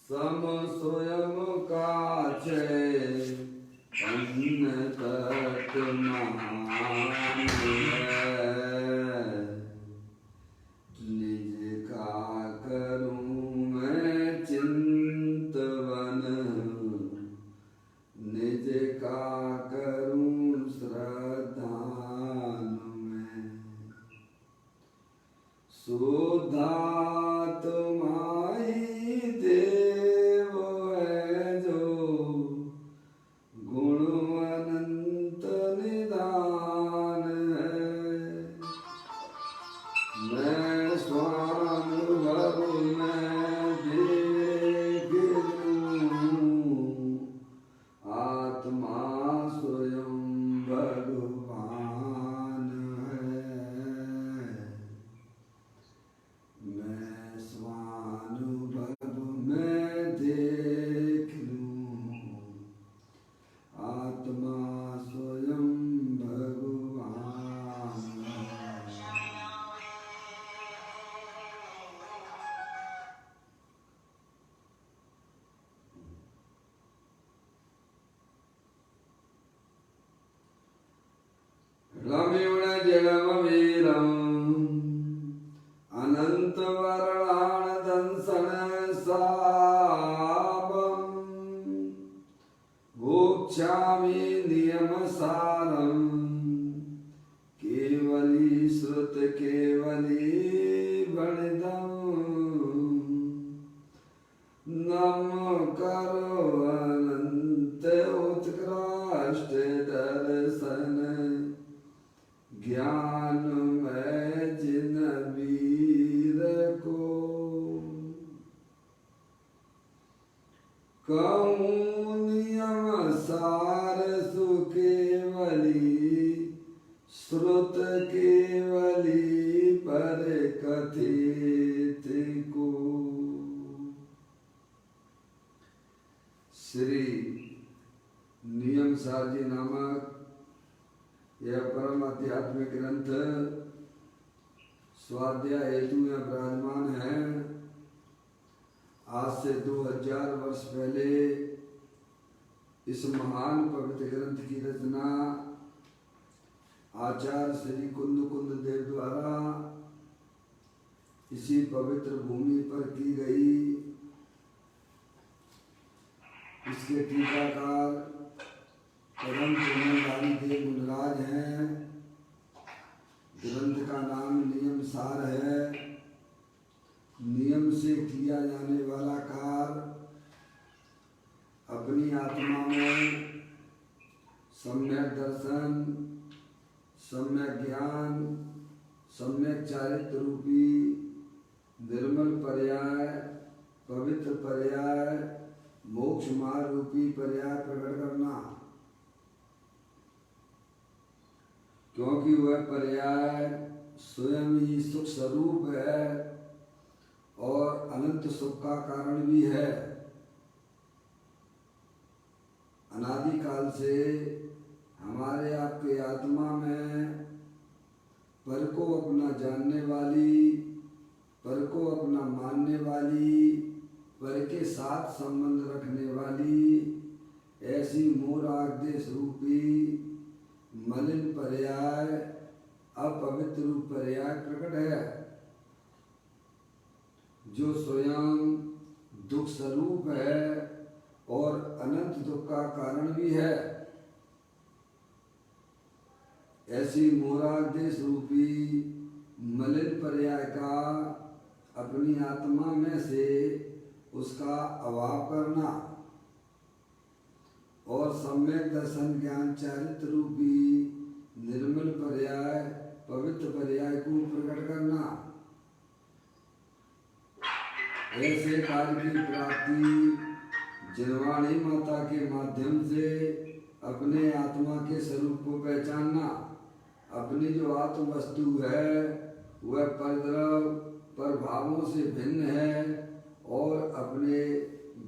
सम स्वयं काछे अन्न तत् महान है। निज का करूं मैं चिंतवन, निज का करूं श्रद्धान में। सुधा तुम्हारी देव है जो, गुण अनंत निदान है। मैं स्वानुभव में देख लूं, आत्मा स्वयं भगवान है। मैं स्वानुभव में देख लूं, आत्मा स्वयं भगवान है। रम्युण जलमवीरम् अनंत वर्णान दंसन सापम्, भोक्ष्यामि नियम सारम्, केवली श्रुत केवली वणिदम्। नम करो अनंत उत्कृष्ट दर्शन, ज्ञान में जिन वीर को। कहूँ नियम सार सुकेवली, श्रुत केवली पर कथित को। श्री नियम सार जी नामक यह परम आध्यात्मिक ग्रंथ स्वाध्याय हेतु में विराजमान है। आज से 2000 वर्ष पहले इस महान पवित्र ग्रंथ की रचना आचार्य श्री कुंद देव द्वारा इसी पवित्र भूमि पर की गई। इसके टीकाकार परम चमनधारी देव गुणराज हैं। ग्रंथ का नाम नियम सार है। नियम से किया जाने वाला कार्य अपनी आत्मा में सम्यक दर्शन, सम्यक ज्ञान, सम्यक चारित्र रूपी निर्मल पर्याय, पवित्र पर्याय, मोक्ष मार्ग रूपी पर्याय प्रकट करना। क्योंकि वह पर्याय स्वयं ही सुख स्वरूप है और अनंत सुख का कारण भी है। अनादि काल से हमारे आपके आत्मा में पर को अपना जानने वाली, पर को अपना मानने वाली, पर के साथ संबंध रखने वाली ऐसी मोराग्देश रूपी मलिन पर्याय, अपवित्र रूप पर्याय प्रकट है, जो स्वयं दुख स्वरूप है और अनंत दुख का कारण भी है। ऐसी मोराग्देश रूपी मलिन पर्याय का अपनी आत्मा में से उसका अभाव करना और सम्यक दर्शन ज्ञान चारित्र रूपी निर्मल पर्याय, पवित्र पर्याय को प्रकट करना। ऐसे कार्य की प्राप्ति जिनवाणी माता के माध्यम से अपने आत्मा के स्वरूप को पहचानना। अपनी जो आत्म वस्तु है वह परद्रव पर भावों से भिन्न है और अपने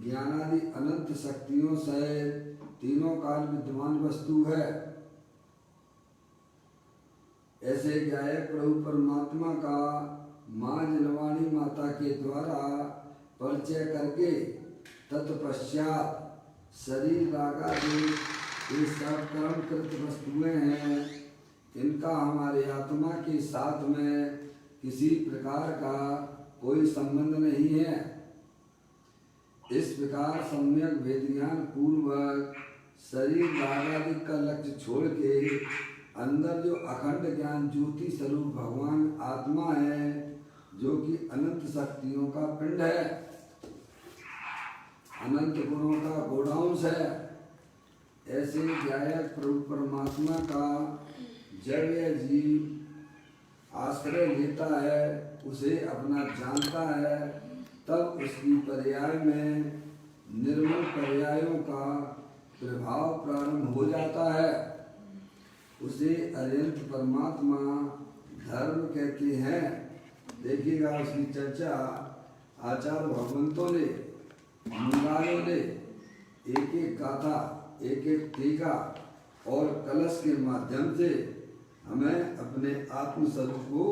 ज्ञानादि अनंत शक्तियों से तीनों काल विद्यमान वस्तु है। ऐसे गायक प्रभु परमात्मा का माँ जनवाणी माता के द्वारा परिचय करके तत्पश्चात शरीर आदि ये सब कर्मकृत वस्तुएं हैं, इनका हमारे आत्मा के साथ में किसी प्रकार का कोई संबंध नहीं है। इस प्रकार सम्यक भेद ज्ञान पूर्वक शरीर आदि का लक्ष्य छोड़ के अंदर जो अखंड ज्ञान ज्योति स्वरूप भगवान आत्मा है, जो कि अनंत शक्तियों का पिंड है, अनंत गुणों का गोडाउंस है, ऐसे गायक प्रभु परमात्मा का जब यह जीव आश्रय लेता है, उसे अपना जानता है, तब उसकी पर्याय में निर्मल पर्यायों का प्रभाव प्रारंभ हो जाता है। उसे अनंत परमात्मा धर्म कहते हैं। देखिएगा उसकी चर्चा आचार्य भगवंतों ने, मुरारों ने एक एक गाथा, एक एक टीका और कलश के माध्यम से हमें अपने आत्म स्वरूप को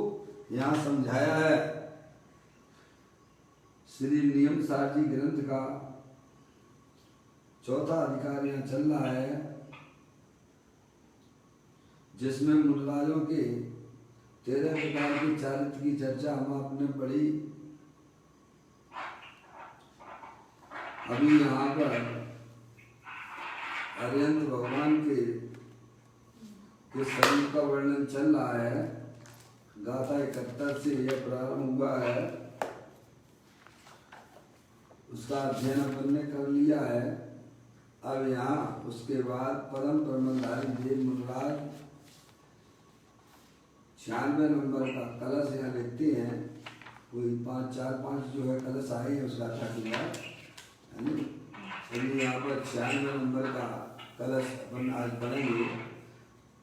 यहाँ समझाया है। श्री नियम सार जी ग्रंथ का चौथा अधिकार यहाँ चल रहा है, जिसमें मुल्लाजों के 13 प्रकार की चारित्र की चर्चा हम आपने पढ़ी। अभी यहाँ पर अरिहंत भगवान के स्वरूप का वर्णन चल रहा है। गाथा 71 से यह प्रारंभ हुआ है, उसका अध्ययन अपन ने कर लिया है। अब यहाँ उसके बाद परम ब्रह्मधारी देव मुल्लाज 96 नंबर का कलश यहाँ लिखते हैं। कोई 5 जो है कलश आए हैं उसका था कि यहाँ पर 96 नंबर का कलश अपन आज पढ़ेंगे,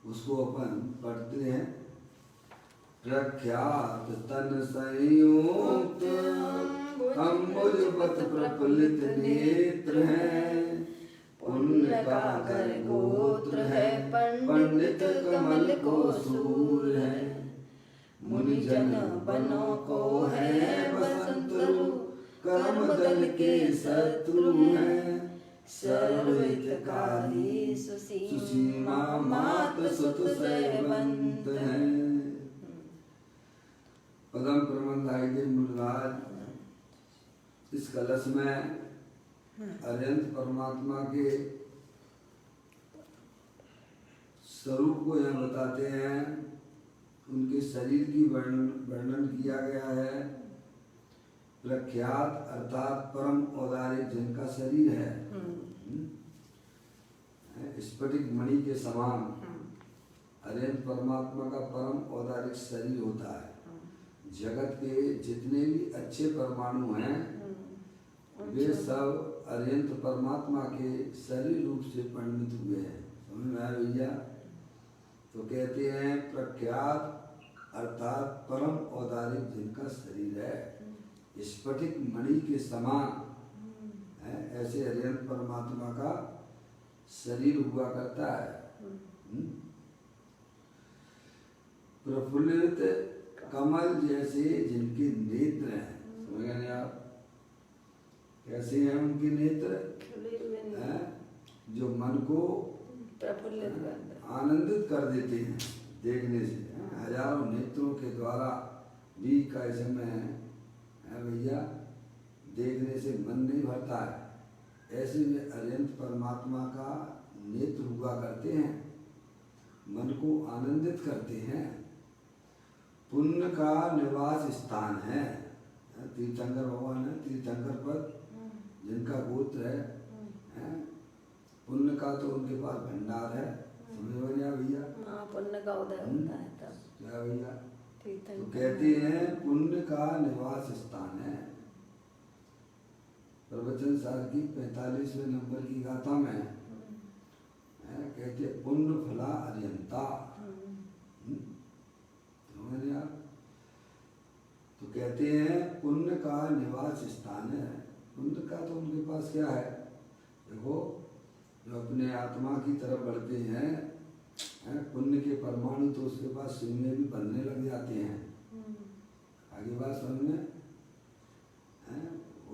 उसको अपन पढ़ते हैं। प्रख्यात तन संयुक्त अम्बुजपत प्रफुल्लित नेत्र हैं, पुण्य का घर गोत्र है, पंडित कमल को सूर है, मुनिजन बनों को है बसंतरु, कर्म दल के शत्रु हैं, सर्वहितकारी सुसीमा मात सुत सेवंत हैं। पदम प्रबंधाई के मुल्लाज इस कलश में अनंत परमात्मा के स्वरूप को यहाँ बताते हैं। उनके शरीर की वर्णन किया गया है। प्रख्यात अर्थात परम औदारिक जिनका शरीर है, स्फटिक मणि के समान अनंत परमात्मा का परम औदारिक शरीर होता है। जगत के जितने भी अच्छे परमाणु हैं वे सब अनंत परमात्मा के शरीर रूप से परिणत हुए हैं। समझ में आया भैया? तो कहते हैं प्रख्यात अर्थात परम औदारिक जिनका शरीर है, स्फटिक मणि के समान है, ऐसे अनंत परमात्मा का शरीर हुआ करता है। प्रफुल्लित कमल जैसे जिनके नेत्र हैं। समझ गए आप? कैसे हैं उनके नेत्र? जो मन को आनंदित कर देते हैं देखने से। हजारों नेत्रों के द्वारा भी कैसे में है भैया, देखने से मन नहीं भरता है। ऐसे में अनंत परमात्मा का नेत्र हुआ करते हैं, मन को आनंदित करते हैं। पुण्य का निवास स्थान है। तीर्थंकर भगवान है, तीर्थंकर पर जिनका गोत्र है, पुण्य का तो उनके पास भंडार है। समझ में आया भैया? पुण्य का उदय होता है तब। क्या भैया? तो कहते हैं पुण्य का निवास स्थान है। प्रवचन सार की 45वें नंबर की गाथा में कहते हैं पुण्य फला अरियंता। तो कहते हैं पुण्य का निवास स्थान है। पुण्य का तो उनके पास क्या है? देखो, जो अपने आत्मा की तरफ बढ़ते हैं, पुण्य के परमाणु तो उसके पास शून्य भी बनने लग जाते हैं। आगे बात समझ में?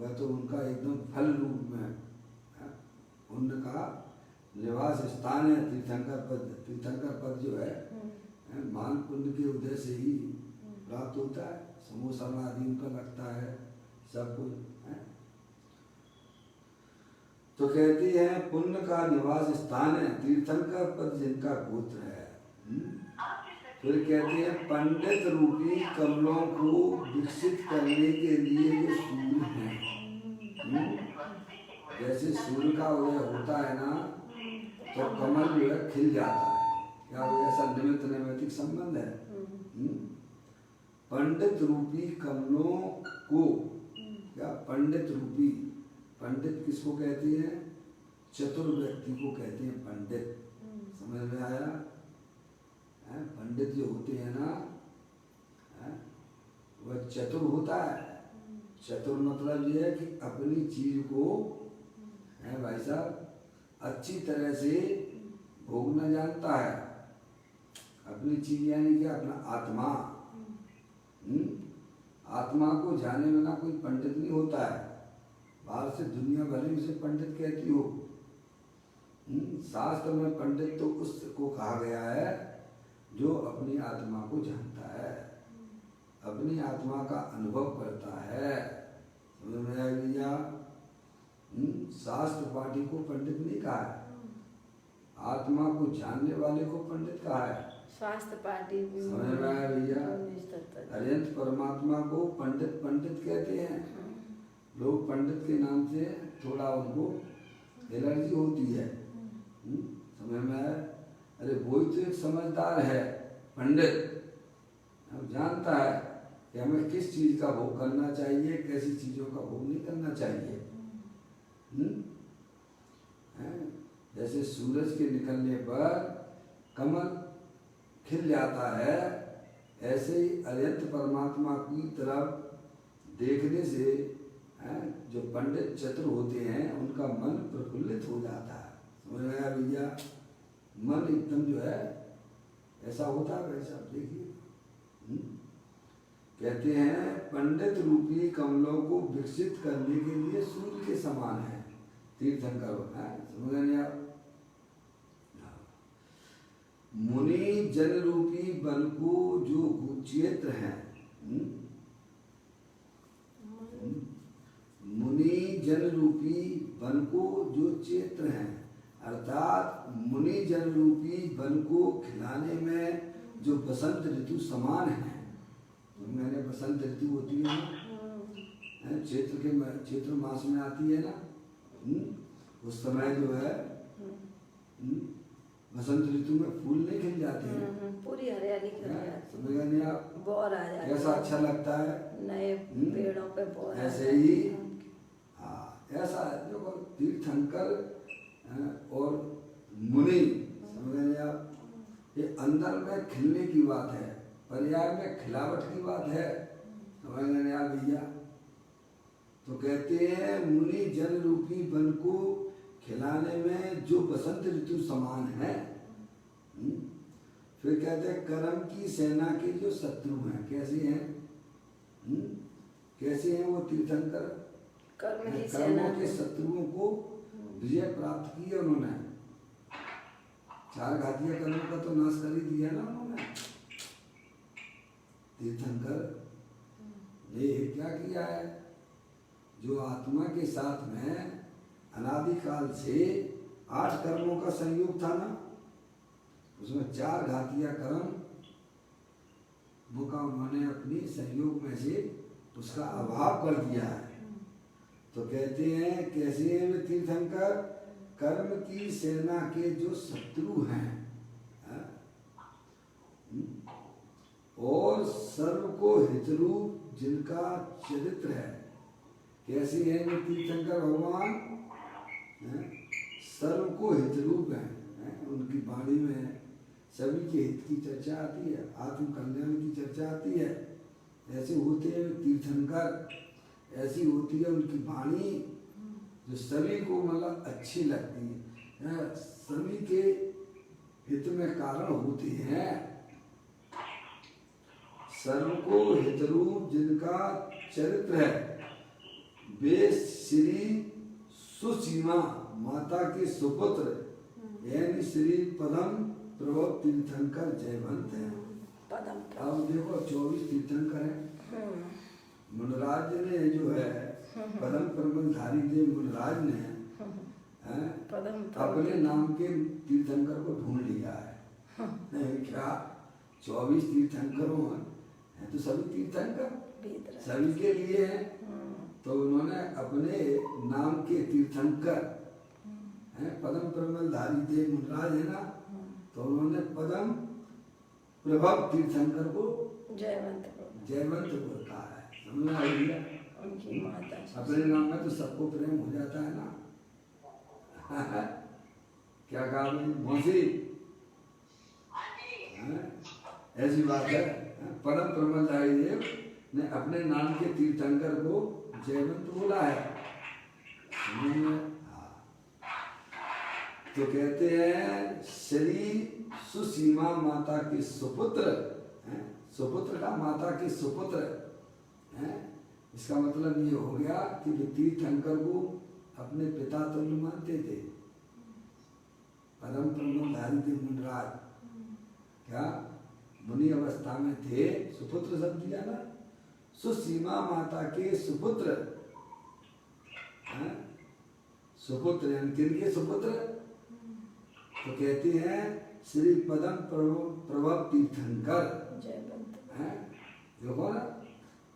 वह तो उनका एकदम फल रूप में है, उनका निवास स्थान है। तीर्थंकर पद जो है मान पुण्य के उदय से ही प्राप्त होता है। समूह शरण आदि उनका लगता है सब कुछ है। तो कहती है पुण्य का निवास स्थान है, तीर्थंकर पद जिनका गोत्र है। फिर कहते हैं पंडित रूपी कमलों को विकसित करने के लिए जो सूर्य हैं, जैसे सूर्य का उदय होता है ना तो कमल जो है खिल जाता है। क्या ऐसा निमित्त नैमित्तिक संबंध है। पंडित रूपी कमलों को, या पंडित रूपी, पंडित किसको कहती है? चतुर व्यक्ति को कहते हैं पंडित। समझ में आया? पंडित जो होते हैं ना वह चतुर होता है। चतुर मतलब ये है कि अपनी चीज को है भाई साहब अच्छी तरह से भोगना जानता है। अपनी चीज यानी कि अपना आत्मा, आत्मा को जाने वाला कोई पंडित नहीं होता है। बाहर से दुनिया भले उसे पंडित कहती हो, शास्त्र में पंडित तो उसको कहा गया है जो अपनी आत्मा को जानता है, अपनी आत्मा का अनुभव करता है। समझ में आया भैया? शास्त्र पाठी को पंडित नहीं कहा है, आत्मा को जानने वाले को पंडित कहा है। शास्त्र पाठी समझ में आया भैया? अनंत परमात्मा को पंडित कहते हैं। लोग पंडित के नाम से थोड़ा उनको एलर्जी होती है। समझ में आया? अरे वही तो एक समझदार है पंडित, जानता है कि हमें किस चीज का भोग करना चाहिए, कैसी चीजों का भोग नहीं करना चाहिए। जैसे सूरज के निकलने पर कमल खिल जाता है, ऐसे ही अनंत परमात्मा की तरफ देखने से जो पंडित चतुर होते हैं उनका मन प्रफुल्लित हो जाता है। समझ में आया भैया? मन एकदम जो है ऐसा होता है वैसा। देखिए कहते हैं पंडित रूपी कमलों को विकसित करने के लिए सूर्य के समान है तीर्थंकर है। समझ नहीं आप? मुनि जल रूपी वन को जो क्षेत्र है, मुनि जल रूपी वन को जो क्षेत्र है, अर्थात मुनि जल रूपी वन को खिलाने में जो बसंत ऋतु समान है। तो मैंने बसंत ऋतु होती है ना, चैत्र मास में आती है ना, उस समय जो है बसंत ऋतु में फूल नहीं खिल जाते हैं, पूरी हरियाली खिल जाती है। समझ नहीं आप? बोर आ जाता है, कैसा अच्छा लगता है नए पेड़ों पे बोर। ऐसे ही हाँ, ऐसा जो तीर्थंकर और मुनि, समझ नहीं आप? ये अंदर में खिलने की बात है, पर्याय में खिलावट की बात है। समझ नहीं आप भैया? तो कहते हैं मुनि जल रूपी वन को खिलाने में जो बसंत ऋतु समान है। फिर कहते हैं कर्म की सेना के जो शत्रु हैं, कैसे हैं? कैसे हैं वो तीर्थंकर? कर्मों के शत्रुओं को विजय प्राप्त की है उन्होंने। 4 घातीय कर्मों का तो नाश कर ही दिया ना उन्होंने। तीर्थंकर ने क्या किया है? जो आत्मा के साथ में अनादिकाल से 8 कर्मों का संयोग था ना, उसमें 4 घातीय कर्म वो का उन्होंने अपनी संयोग में से उसका अभाव कर दिया है। तो कहते हैं कैसे हैं वे तीर्थंकर? कर्म की सेना के जो शत्रु हैं और सर्व को हितरूप जिनका चरित्र है। कैसे हैं वे तीर्थंकर भगवान? सर्व को हितरूप है, उनकी वाणी में सभी के हित की चर्चा आती है, आत्म कल्याण की चर्चा आती है। ऐसे होते हैं तीर्थंकर, ऐसी होती है उनकी वाणी जो सभी को मतलब अच्छी लगती है, सभी के हित में कारण होती है। सर्व को हितरूप जिनका चरित्र है, वे श्री सुसीमा माता के सुपुत्र यानी श्री पदम प्रभव तीर्थंकर जयवंत है। पदम अब देखो 24 तीर्थंकर है। मुनराज ने जो है पदम प्रबलधारी देव मुनराज ने पदम अपने नाम के तीर्थंकर को ढूंढ लिया है। नहीं क्या 24 तीर्थंकरों हैं तो सभी तीर्थंकर सभी के लिए हैं। तो उन्होंने अपने नाम के तीर्थंकर पदम प्रबलधारी देव मुनराज है ना, तो उन्होंने पदम प्रभव तीर्थंकर को जयवंत को कहा है। समझ में आ गया? उनकी माता अपने नाम में तो सबको प्रेम हो जाता है ना। क्या कहा मौसी? ऐसी बात है। परम प्रबलधारी देव ने अपने नाम के तीर्थंकर को जयवंत बोला है। तो कहते हैं श्री सुसीमा माता के सुपुत्र, सुपुत्र का माता के सुपुत्र है। इसका मतलब ये हो गया कि वे तीर्थंकर को अपने पिता तुल्य मानते थे। परम प्रबलधारी देव मुनराज क्या मुनि अवस्था में थे। सुपुत्र शब्द दिया ना, सुसीमा माता के सुपुत्र, सुपुत्र किनके सुपुत्र? तो कहते हैं श्री पदम प्रभव तीर्थंकर। देखो ना,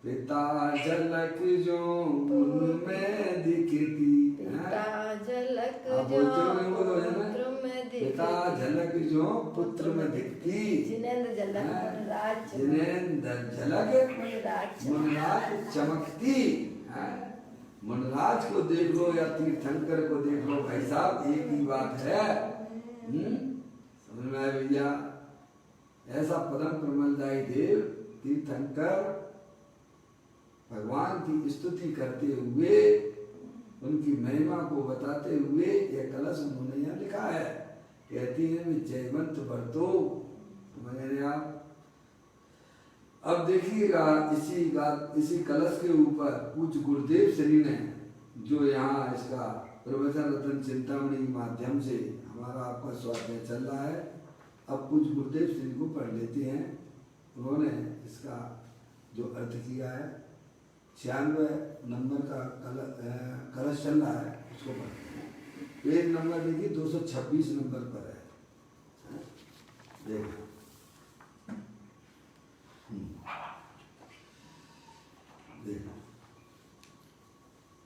पिता झलक जो उनमें दिखती, पिता झलक जो पुत्र में दिखती, जिनेंद्र झलक मुनराज चमकती। मुनराज को देख लो या तीर्थंकर को देख लो, भाई साहब एक ही बात है। समझ में आया भैया? ऐसा पदम प्रबलधारी देव तीर्थंकर भगवान की स्तुति करते हुए, उनकी महिमा को बताते हुए यह कलश उन्होंने लिखा है। कहती है जयवंत बरतो। समझ आप? अब देखिएगा इसी कलश के ऊपर पूज्य गुरुदेव श्री ने जो यहाँ इसका प्रवचन रतन चिंतामणि के माध्यम से हमारा आपका स्वाध्याय चल रहा है। अब पूज्य गुरुदेव श्री को पढ़ लेते हैं। उन्होंने इसका जो अर्थ किया है 96 नंबर का कलश चल रहा है, उसको पढ़ते हैं। पेज नंबर देखिए 226 नंबर पर है। देखो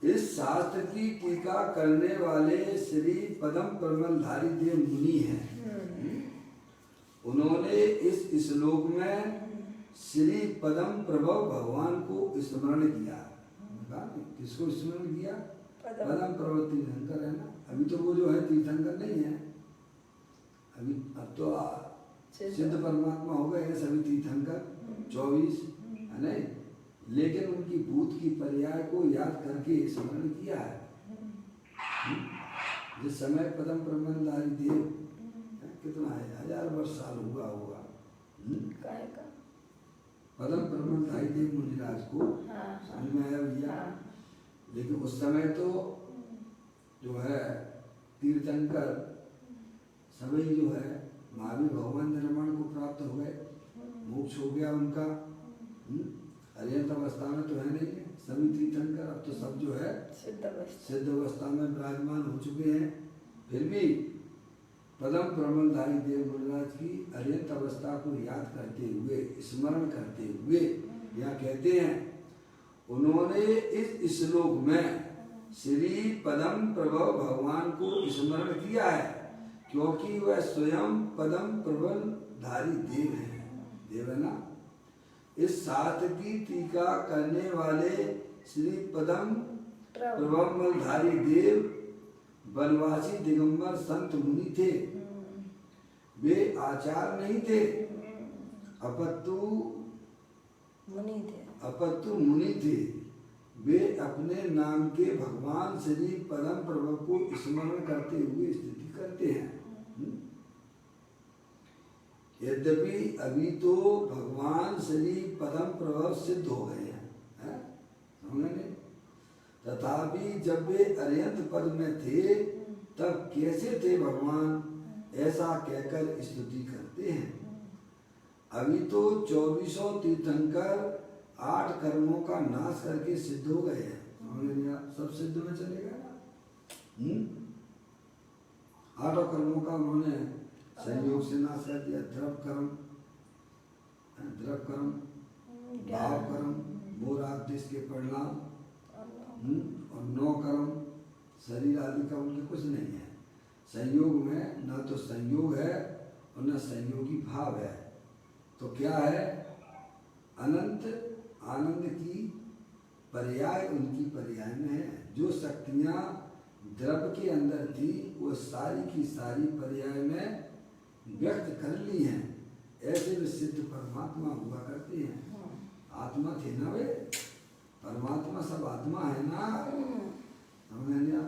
इस शास्त्र की टीका करने वाले श्री पदम प्रबलधारी देव मुनि हैं। उन्होंने इस श्लोक में श्री पदम प्रभव भगवान को स्मरण किया। किसको स्मरण किया? पदम प्रभव तीर्थंकर है ना। अभी तो वो जो है तीर्थंकर नहीं है, अभी अब तो सिद्ध परमात्मा हो गए हैं सभी तीर्थंकर 24 है नहीं। लेकिन उनकी भूत की पर्याय को याद करके स्मरण किया है। जिस समय पदम प्रबलधारी देव कितना है 1000 वर्ष साल हुआ होगा पदम प्रबलधारी देव मुनिराज को। समझ में आया भैया? लेकिन उस समय तो जो है तीर्थंकर सभी जो है महावीर भगवान निर्माण को प्राप्त हो गए, मोक्ष हो गया उनका। अरिहंत अवस्था में तो है नहीं है सभी तीर्थंकर। अब तो सब जो है सिद्ध अवस्था में विराजमान हो चुके हैं। फिर भी पदम प्रबलधारी देव मुनिराज की अरिहंत अवस्था को याद करते हुए, स्मरण करते हुए यह कहते हैं, उन्होंने इस श्लोक में श्री पदम प्रभव भगवान को स्मरण किया है क्योंकि वह स्वयं पदम प्रबलधारी देव है। देव है ना। इस शास्त्र की टीका करने वाले श्री पदम प्रबलधारी देव वनवासी दिगंबर संत मुनि थे। वे आचार नहीं थे, अपतु मुनि थे। वे अपने नाम के भगवान श्री पदम प्रभु को स्मरण करते हुए स्तुति करते हैं। यद्यपि अभी तो भगवान श्री पदम प्रभु सिद्ध हो गए हैं, समझे? तथापि जब वे अर्यंत पद में थे तब कैसे थे भगवान, ऐसा कहकर स्तुति करते हैं। अभी तो 2400 तीर्थंकर 8 कर्मों का नाश करके सिद्ध हो गए हैं। सब सिद्ध में चले गए ना। 8 कर्मों का उन्होंने संयोग से नाश कर दिया। द्रव कर्म, भाव कर्म, मोरादेश के परिणाम, और 9 कर्म शरीर आदि का उनके कुछ नहीं है। संयोग में ना तो संयोग है और न संयोगी भाव है, तो क्या है, अनंत आनंद की पर्याय उनकी पर्याय में है। जो शक्तियाँ द्रव के अंदर थी वो सारी की सारी पर्याय में व्यक्त कर ली हैं। ऐसे में सिद्ध परमात्मा हुआ करते हैं। आत्मा थे ना वे, परमात्मा सब आत्मा है ना, समझ लिया।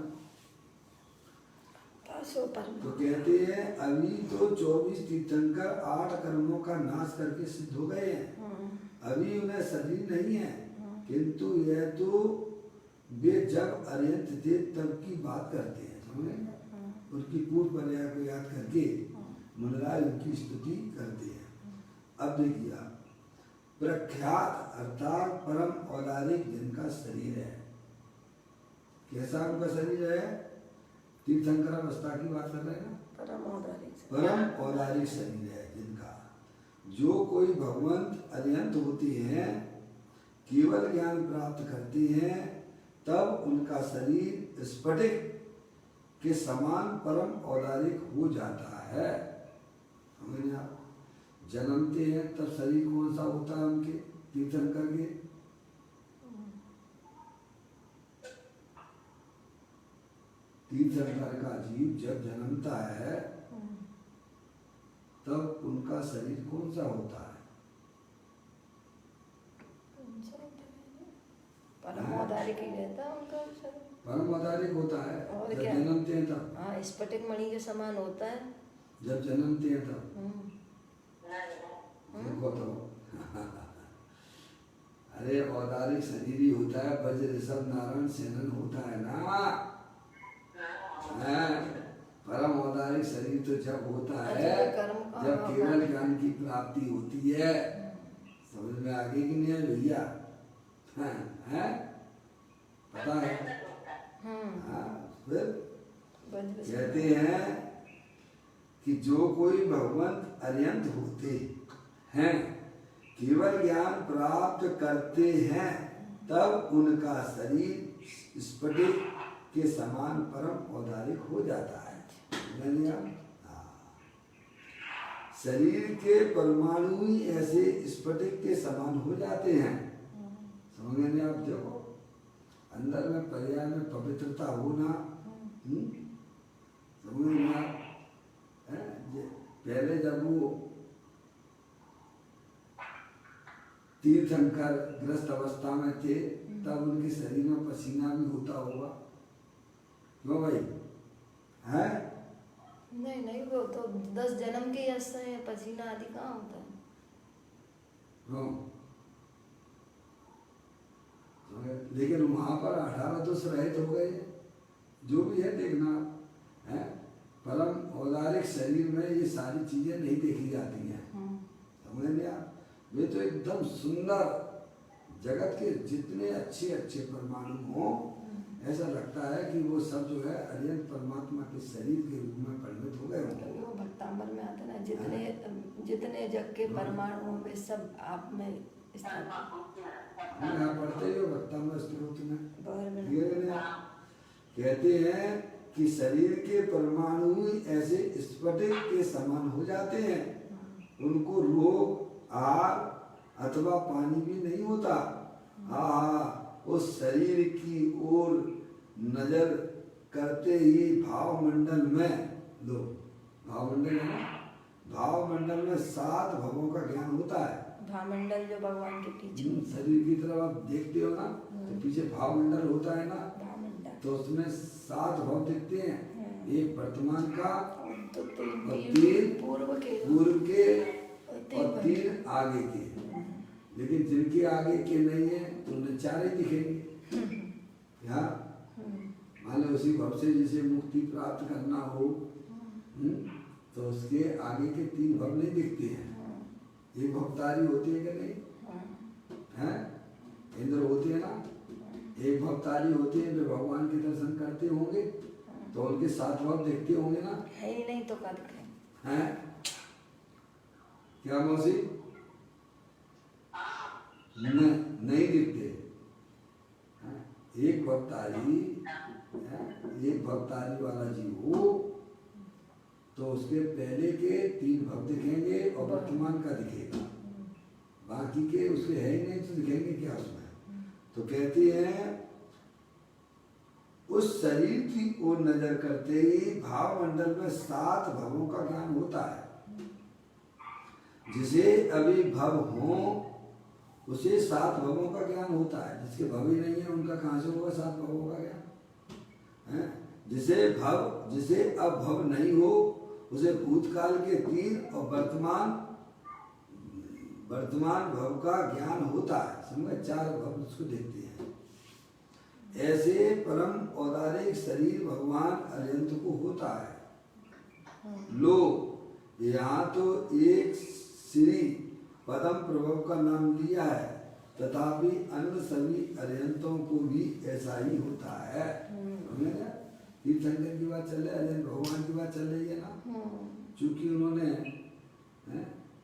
तो कहते हैं अभी तो 24 तीर्थंकर 8 कर्मों का नाश करके सिद्ध हो गए हैं। अभी उन्हें शरीर नहीं है, किंतु यह तो वे जब अर्यंत थे तब की बात करते हैं। समझे, उनकी पूर्व पर्याय को याद करके मनराज उनकी स्तुति करते हैं। अब देखिए आप, प्रख्यात अर्थात परम औदारिक जिनका शरीर है। कैसा उनका शरीर है, तीर्थंकर अवस्था की बात कर रहे हैं ना। परम औदारिक शरीर है जिनका, जो कोई भगवंत अर्यंत होते हैं, केवल ज्ञान प्राप्त करते हैं, तब उनका शरीर स्फटिक के समान परम औदारिक हो जाता है। समझिए आप, जन्मते हैं तब शरीर कौन सा होता है उनके तीर्थंकर के, तीर्थंकर का जीव जब जन्मता है तब उनका शरीर कौन सा होता है, परम औदारिक ही रहता है उनका शरीर। परम औदारिक होता है और जब क्या? जन्मते हैं तब। हाँ, स्फटिक मणि के समान होता है जब जन्मते हैं तब देखो तो अरे औदारिक शरीर ही होता है, वज्र ऋषभ नारायण सेनन होता है ना। परम औदारिक शरीर तो जब होता है जब केवल ज्ञान की प्राप्ति होती है। समझ में आगे कि नहीं है भैया, है पता है। फिर कहते हैं कि जो कोई भगवंत अर्यंत होते हैं, केवल ज्ञान प्राप्त करते हैं, तब उनका शरीर स्फटिक के समान परम औदारिक हो जाता है। शरीर के परमाणु ही ऐसे स्फटिक के समान हो जाते हैं। समझ आप, देखो अंदर में पर्याय में पवित्रता होना, समझ में आप। पहले जब वो तीर्थंकर ग्रस्त अवस्था में थे तब उनके शरीर में पसीना भी होता होगा, क्यों भाई, है? नहीं, वो तो 10 जन्म के यश है, पसीना आदि कहाँ होता है। लेकिन वहां पर 18 दोष रहित हो गए। जो भी है देखना है, परम औदारिक शरीर में ये सारी चीजें नहीं देखी जाती हैं। समझ लिया, वे तो एकदम सुंदर, जगत के जितने अच्छे अच्छे परमाणु हो, ऐसा लगता है कि वो सब जो है अर्यंत परमात्मा के शरीर के रूप में परिणत हो गए होंगे। वो भक्तांबर में आता ना, जितने जग के परमाणु हों वे सब आप में हम यहाँ पढ़ते ही हो भक्तांबर स्तोत्र में कहते हैं कि शरीर के परमाणु ऐसे स्फटिक के समान हो जाते हैं, उनको रोग, आहार अथवा पानी भी नहीं होता। उस शरीर की ओर नजर करते ही भाव मंडल में, लो भाव मंडल है ना, भाव मंडल में 7 भवों का ज्ञान होता है। भावमंडल जो भगवान के पीछे, शरीर की तरफ आप देखते हो ना, तो पीछे भाव मंडल होता है ना, तो उसमें 7 भाव दिखते हैं। एक वर्तमान का, तो 3 पूर्व के और 3 आगे के। लेकिन जिनके आगे के नहीं है तो उन्हें 4 ही दिखेंगे, या मान लो उसी भव से जिसे मुक्ति प्राप्त करना हो, तो उसके आगे के 3 भव नहीं दिखते हैं। एक भवतारी होती है कि नहीं है? इंद्र होते हैं ना, एक भवतारी होते हैं जो भगवान के दर्शन करते होंगे, तो उनके 7 भव देखते होंगे ना। है ही नहीं तो क्या दिखे हैं? क्या मौसी? नहीं दिखते। एक भवतारी, एक भवतारी वाला जीव हो तो उसके पहले के 3 भव दिखेंगे और वर्तमान का दिखेगा, बाकी के उसके है ही नहीं तो दिखेंगे क्या उसमें। तो कहती हैं उस शरीर की ओर नजर करते ही भाव मंडल में 7 भवों का ज्ञान होता है। जिसे अभी भव हो उसे 7 भवों का ज्ञान होता है, जिसके भव ही नहीं है उनका कहाँ से होगा 7 भवों का ज्ञान। जिसे अब भव नहीं हो उसे भूतकाल के 3 और वर्तमान भव का ज्ञान होता है। समझ, 4 भव उसको देखते हैं। ऐसे परम औदारिक शरीर भगवान अर्यंत को होता है। लो यहाँ तो एक श्री पदम प्रभव का नाम लिया है, तथापि अन्य सभी अर्यंतों को भी ऐसा ही होता है। तीर्थंकर की बात चल रही है, अर्यंत भगवान की बात चल रही है ना। चूंकि उन्होंने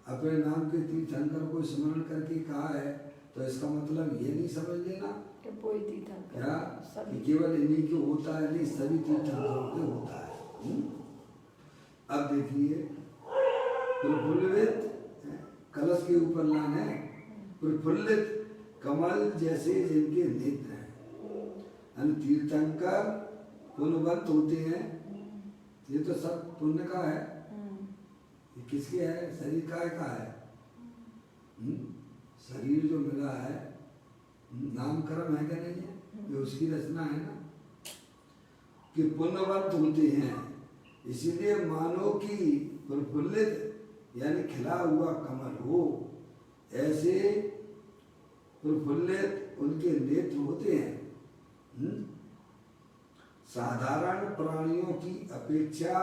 अपने नाम के तीर्थंकर को स्मरण करके कहा है, तो इसका मतलब ये नहीं समझ लेना कि कोई तीर्थंकर क्या कि केवल इन्हीं को होता है, नहीं सभी तीर्थंकरों को होता है। अब देखिए प्रफुल्लित, कलश के ऊपर लान है, प्रफुल्लित कमल जैसे जिनके नेत्र हैं। तीर्थंकर पुण्यवंत होते हैं। ये तो सब पुण्य का है। ये किसके है? शरीर का है। शरीर जो मिला है नामकर्म है क्या नहीं है? ये उसकी रचना है ना कि पुण्यवंत होते हैं। इसीलिए मानो कि प्रफुल्लित यानी खिला हुआ कमल हो, ऐसे प्रफुल्लित उनके नेत्र होते हैं। साधारण प्राणियों की अपेक्षा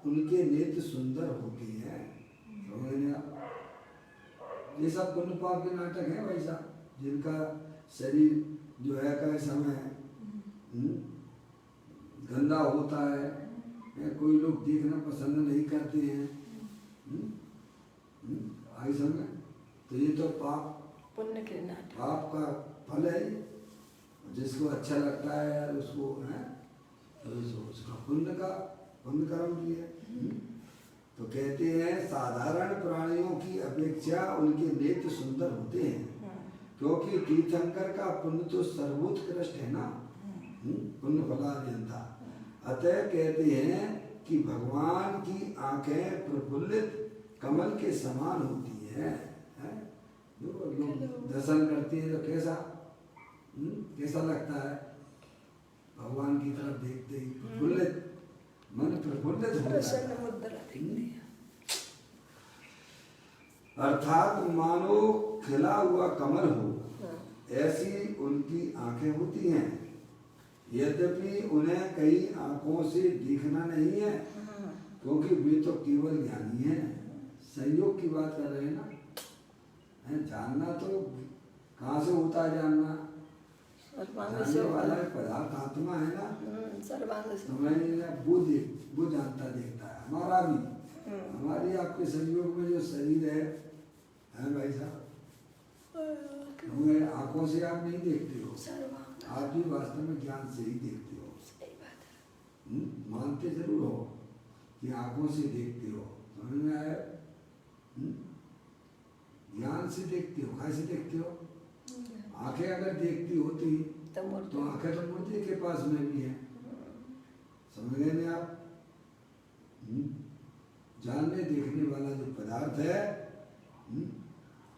उनके नेत्र सुंदर होते हैं। ये सब पुण्य पाप के नाटक है वैसा, जिनका शरीर जो है का समय गंदा होता है, कोई लोग देखना पसंद नहीं करते हैं। आई समझ, तो ये तो पाप पुण्य के नाटक, पाप का फल है। जिसको अच्छा लगता है यार उसको है, तो उसका पुण्य कर्म भी है। तो कहते हैं साधारण प्राणियों की अपेक्षा उनके नेत्र सुंदर होते हैं, क्योंकि तीर्थंकर का पुण्य तो सर्वोत्कृष्ट है ना, पुण्य फलार्यंता। अतः कहते हैं कि भगवान की आंखें प्रफुल्लित कमल के समान होती हैं। लोग दर्शन करते हैं तो कैसा लगता है? भगवान की तरफ देखते ही प्रफुल्लित, मन प्रफुल्लित हो जाता है। अर्थात मानो खिला हुआ कमल हो, ऐसी उनकी आंखें होती हैं। यद्यपि उन्हें कई आंखों से देखना नहीं है, क्योंकि वे तो केवल ज्ञानी हैं। संयोग की बात कर रहे हैं ना, जानना तो कहाँ से होता है? जानना जानने वाला पदार्थ आत्मा है ना, वो जानता देखता है। हमारा भी, हमारी आपके संयोग में जो शरीर है भाई साहब, आंखों से आप नहीं देखते हो, आप भी वास्तव में ज्ञान से ही देखते हो। मानते जरूर हो कि आंखों से देखते हो, समझ में आया? ज्ञान से देखते हो। कैसे देखते हो? आंखें अगर देखती होती तो आंखें तो मूर्ति के पास में भी है, समझ गए नहीं आप? जानने देखने वाला जो पदार्थ है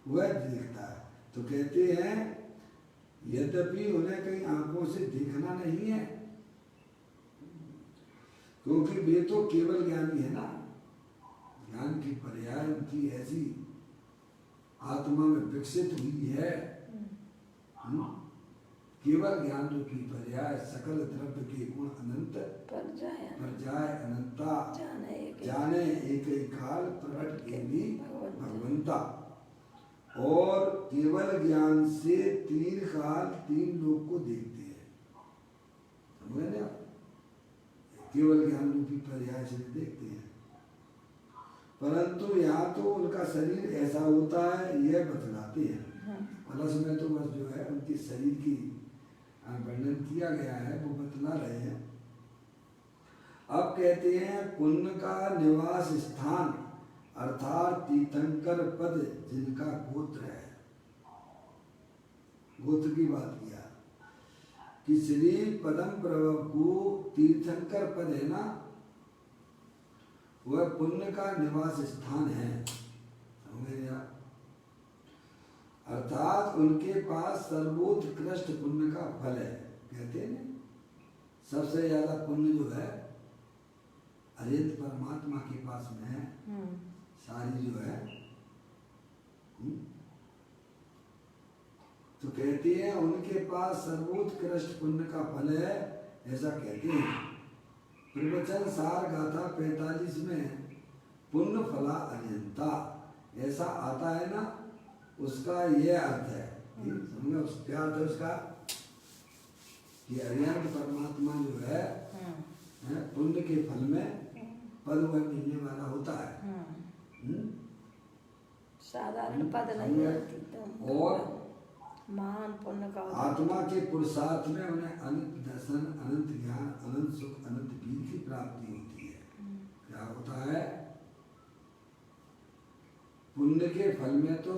वह देखता है। तो कहते हैं यद्यपि उन्हें कई आंखों से देखना नहीं है, क्योंकि वे तो केवल ज्ञानी है ना। ज्ञान की पर्याय उनकी ऐसी आत्मा में विकसित हुई है केवल ज्ञान रूपी पर्याय सकल द्रव्य के गुण अनंत पर जाए अनंता जाने एक ही काल प्रकट के भी भगवंता। और केवल ज्ञान से तीन काल तीन लोग को देखते हैं, समझे ना? केवल ज्ञान रूपी पर्याय से देखते हैं, परंतु यहाँ तो उनका शरीर ऐसा होता है यह बतलाते हैं। प्लस में तो बस जो है उनके शरीर की वर्णन किया गया है, वो बतला रहे हैं। अब कहते हैं पुण्य का निवास स्थान अर्थात तीर्थंकर पद जिनका गोत्र है। गोत्र की बात किया कि श्री पदम प्रभु को तीर्थंकर पद है ना, वह पुण्य का निवास स्थान है, समझे आप? अर्थात उनके पास सर्वोत्कृष्ट पुण्य का फल है। कहते हैं ना सबसे ज्यादा पुण्य जो है अरिहंत परमात्मा के पास में है, सारी जो है। तो कहते हैं उनके पास सर्वोत्कृष्ट पुण्य का फल है, ऐसा कहते हैं। प्रवचन सार गाथा 45 में पुण्य फला अरिहंता ऐसा आता है ना, उसका यह अर्थ है, समझे? उस क्या अर्थ है उसका कि अरिहंत परमात्मा जो है पुण्य के फल में पद वह मिलने वाला होता है। साधारण पद नहीं है और महान पुण्य का आत्मा के पुरुषार्थ में उन्हें अनंत दर्शन, अनंत ज्ञान, अनंत सुख, अनंत वीर की प्राप्ति होती है। क्या होता है? पुण्य के फल में तो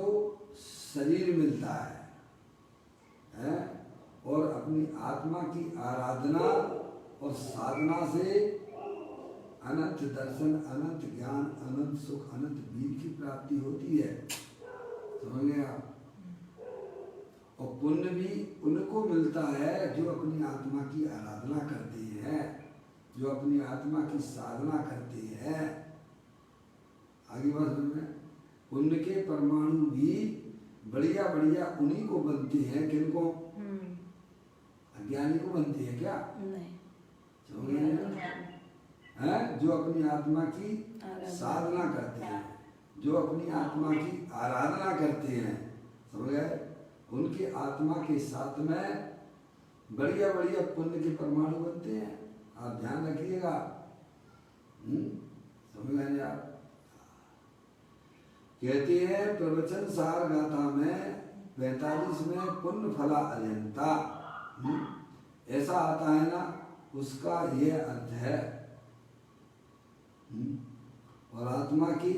शरीर मिलता है और अपनी आत्मा की आराधना और साधना से अनंत दर्शन, अनंत ज्ञान, अनंत सुख, अनंत वीर की प्राप्ति होती है, समझ गए आप? और पुण्य भी उनको मिलता है जो अपनी आत्मा की आराधना करते हैं, जो अपनी आत्मा की साधना करते हैं। आगे बात समझ में? पुण्य के परमाणु भी बढ़िया बढ़िया उन्हीं को बनते हैं, किनको? अज्ञानी को बनते हैं क्या? नहीं, हैं जो अपनी आत्मा की साधना करते हैं, जो अपनी आत्मा की आराधना करते हैं, समझ गए? उनके आत्मा के साथ में बढ़िया बढ़िया पुण्य के परमाणु बनते हैं। आप ध्यान रखिएगा, समझ गए आप? कहते हैं प्रवचन सार गाथा में 45 में पुण्य फला अरिहंता ऐसा आता है ना, उसका यह अर्थ है। और आत्मा की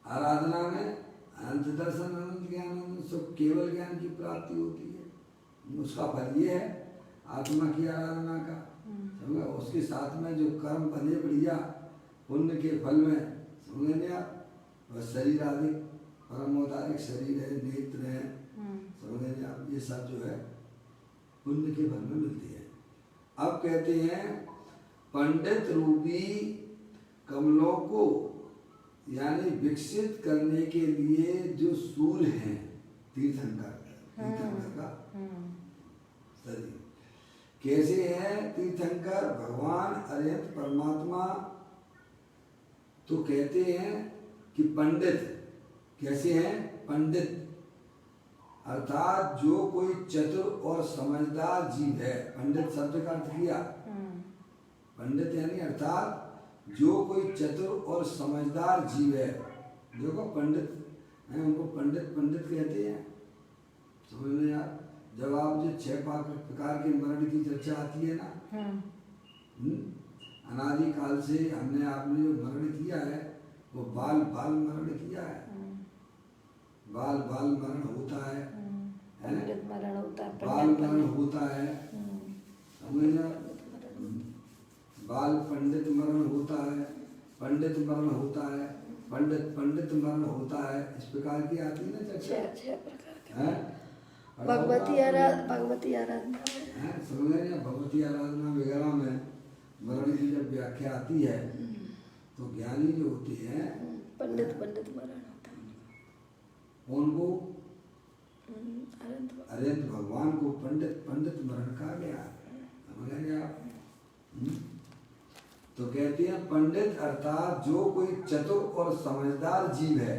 आराधना में अनंत दर्शन, अनंत ज्ञान, अनंत सुख, केवल ज्ञान की प्राप्ति होती है। उसका फल ये है आत्मा की आराधना का, समझे? उसके साथ में जो कर्म बने बढ़िया पुण्य के फल में, समझे आप? वह शरीर आदि परमोदारिक शरीर है, नेत्र है, समझे आप? ये सब जो है पुण्य के फल में मिलती है। अब कहते हैं पंडित रूपी कमलों को यानी विकसित करने के लिए जो सूर्य हैं तीर्थंकर का शरीर कैसे है? तीर्थंकर भगवान अरिहंत परमात्मा तो कहते हैं कि पंडित कैसे हैं? पंडित अर्थात जो कोई चतुर और समझदार जीव है। पंडित शब्द का अर्थ किया, पंडित यानी अर्थात जो कोई चतुर और समझदार जीव है। देखो पंडित हैं, उनको पंडित पंडित कहते हैं, समझ में यार? जब आप जो 6 प्रकार के मरण की चर्चा आती है ना, अनादि काल से हमने आपने जो मरण किया है वो बाल बाल मरण किया है, बाल बाल मरण होता है, पंडित मरण होता है, बाल मरण होता है, समझ ना? बाल पंडित मरण होता है, पंडित मरण होता है, पंडित पंडित मरण होता है। इस प्रकार की आती है ना चर्चा, 6 प्रकार की भगवती आराधना है, समझ रहे हैं? भगवती आराधना वगैरह में मरण की जब व्याख्या आती है तो ज्ञानी जो होते हैं पंडित पंडित मरण होता है। उनको अरिहंत भगवान को पंडित पंडित मरण कहा गया, समझ गए आप? तो कहते हैं पंडित अर्थात जो कोई चतुर और समझदार जीव है,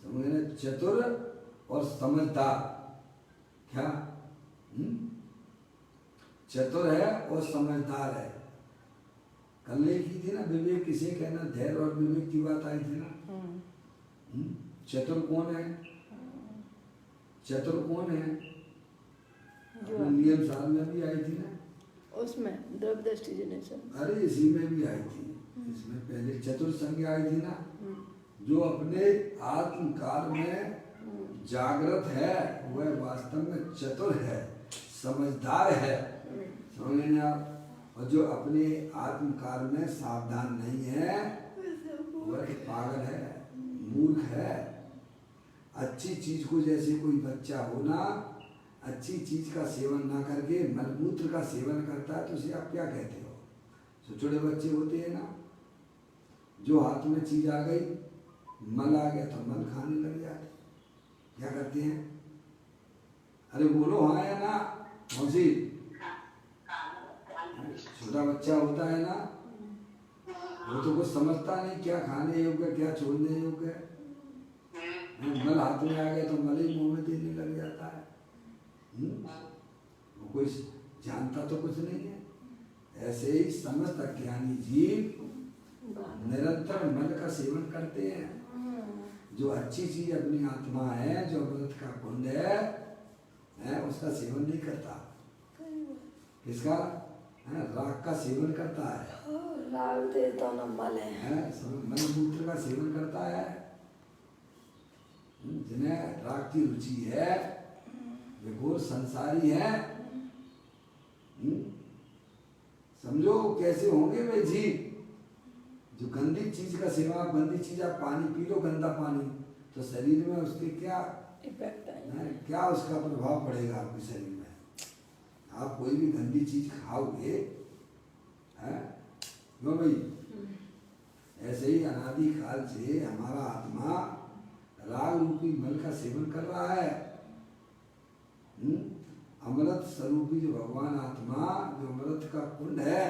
समझ गए? चतुर और समझदार, क्या चतुर है और समझदार है। कल ने की थी ना विवेक किसे कहना, धैर्य और विवेक की बात आई थी ना। चतुर कौन है? चतुर कौन है? नियम साल में भी आई थी ना, उसमें द्रव्यदृष्टि जनरेशन, अरे इसी में भी आई थी, इसमें पहले चतुर संज्ञा आई थी ना, जो अपने आत्मकाल में जागृत है वह वास्तव में चतुर है, समझदार है, समझ गए आप? और जो अपने आत्मकाल में सावधान नहीं है वह पागल है, मूर्ख है। अच्छी चीज को, जैसे कोई बच्चा हो ना, अच्छी चीज का सेवन ना करके मलमूत्र का सेवन करता है तो उसे आप क्या कहते हो? तो छोटे बच्चे होते हैं ना, जो हाथ में चीज आ गई, मल आ गया तो मल खाने लग जाते, क्या करते हैं? अरे बोलो हाँ या ना मौसी? छोटा बच्चा होता है ना, वो तो कुछ समझता नहीं, क्या खाने योग्य क्या छोड़ने योग्य। मल हाथ में आ गया तो मल ही मुंह में देने लग जाता है। वो कोई जानता तो कुछ नहीं है। ऐसे ही समस्त अज्ञानी जीव निरंतर मल का सेवन करते हैं। जो अच्छी चीज अपनी आत्मा है, जो अमृत का कुंड है, उसका सेवन नहीं करता। किसका? राग का सेवन करता है, राग दे तो न मल है, मल मूत्र का सेवन करता है। जिन्हें राग की रुचि है वे घोर संसारी है। समझो कैसे होंगे वे जीव जो गंदी चीज का सेवन, गंदी चीज आप पानी पी लो, गंदा पानी, तो शरीर में उसके क्या इफेक्ट आएगा, क्या उसका प्रभाव पड़ेगा आपके शरीर में। आप कोई भी गंदी चीज खाओगे, क्यों भाई? ऐसे ही अनादि काल से हमारा आत्मा राग रूपी मल का सेवन कर रहा है। अमृत स्वरूपी जो भगवान आत्मा, जो अमृत का कुंड है,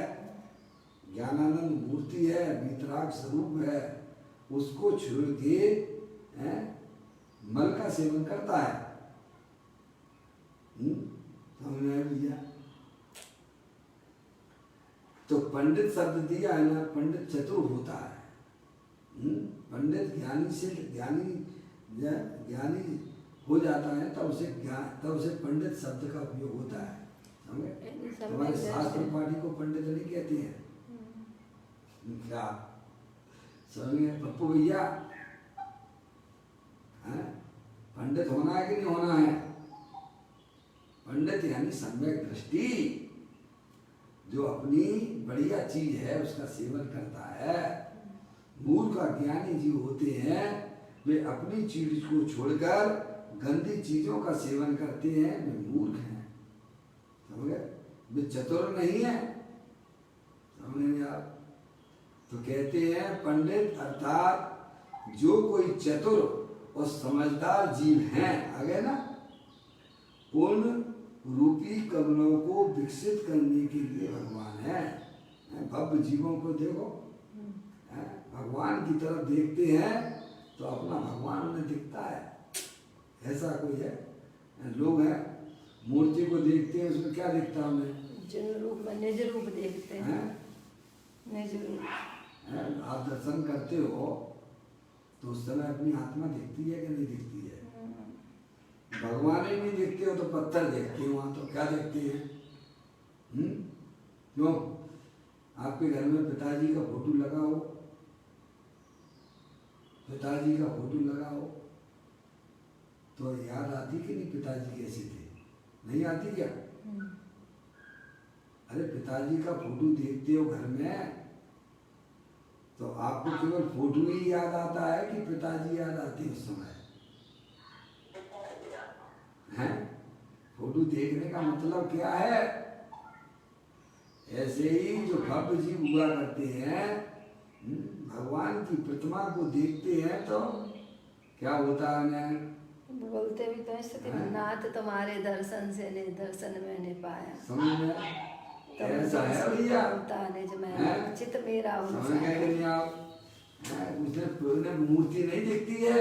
ज्ञानानंद मूर्ति है, वीतराग स्वरूप है, उसको छोड़ के मल का सेवन करता है। समझ में आया भैया? तो पंडित शब्द दिया है ना, पंडित चतुर होता है। पंडित ज्ञानी से ज्ञानी हो जाता है, तब उसे पंडित शब्द का उपयोग होता है। समझे? हमारे शास्त्र पाठी को पंडित नहीं कहते हैं। क्या समझे पप्पू भैया? पंडित होना है कि नहीं होना है? पंडित यानी सम्यक दृष्टि, जो अपनी बढ़िया चीज है उसका सेवन करता है। मूर्ख ज्ञानी जीव होते हैं, वे अपनी चीज को छोड़कर गंदी चीजों का सेवन करते हैं, वे मूर्ख हैं। समझ गए? वे चतुर नहीं है। समझ नहीं आप? तो कहते हैं पंडित अर्थात जो कोई चतुर और समझदार जीव हैं, आ गए ना, पूर्ण रूपी कमलों को विकसित करने के लिए भगवान है। भव्य जीवों को देखो, भगवान की तरफ देखते हैं तो अपना भगवान उन्हें दिखता है। ऐसा कोई है? लोग हैं मूर्ति को देखते हैं, उसमें क्या दिखता है उन्हें? जिन रूप में निज रूप देखते हैं, निज रूप। आप दर्शन करते हो तो उस समय अपनी आत्मा दिखती है कि नहीं दिखती है? भगवान ही नहीं दिखते हो तो पत्थर देखते हो, वहां तो क्या देखते हैं? क्यों? आपके घर में पिताजी का फोटो लगा हो, पिताजी का फोटो लगा हो तो याद आती कि नहीं पिताजी कैसे थे? नहीं आती क्या? अरे पिताजी का फोटो देखते हो घर में तो आपको केवल फोटो ही याद आता है कि पिताजी याद आते उस समय? हैं? फोटो देखने का मतलब क्या है? ऐसे ही जो भव्य जीव हुआ करते हैं, भगवान की प्रतिमा को देखते हैं तो क्या होता है उन्हें? बोलते भी तो स्थिति हाँ। नाथ तुम्हारे दर्शन से ने दर्शन मैंने पाया। समझ में आया? ऐसा है भैया, निज में हैं? चित मेरा समझ गए कि नहीं आप? हैं? उसने मूर्ति नहीं दिखती है,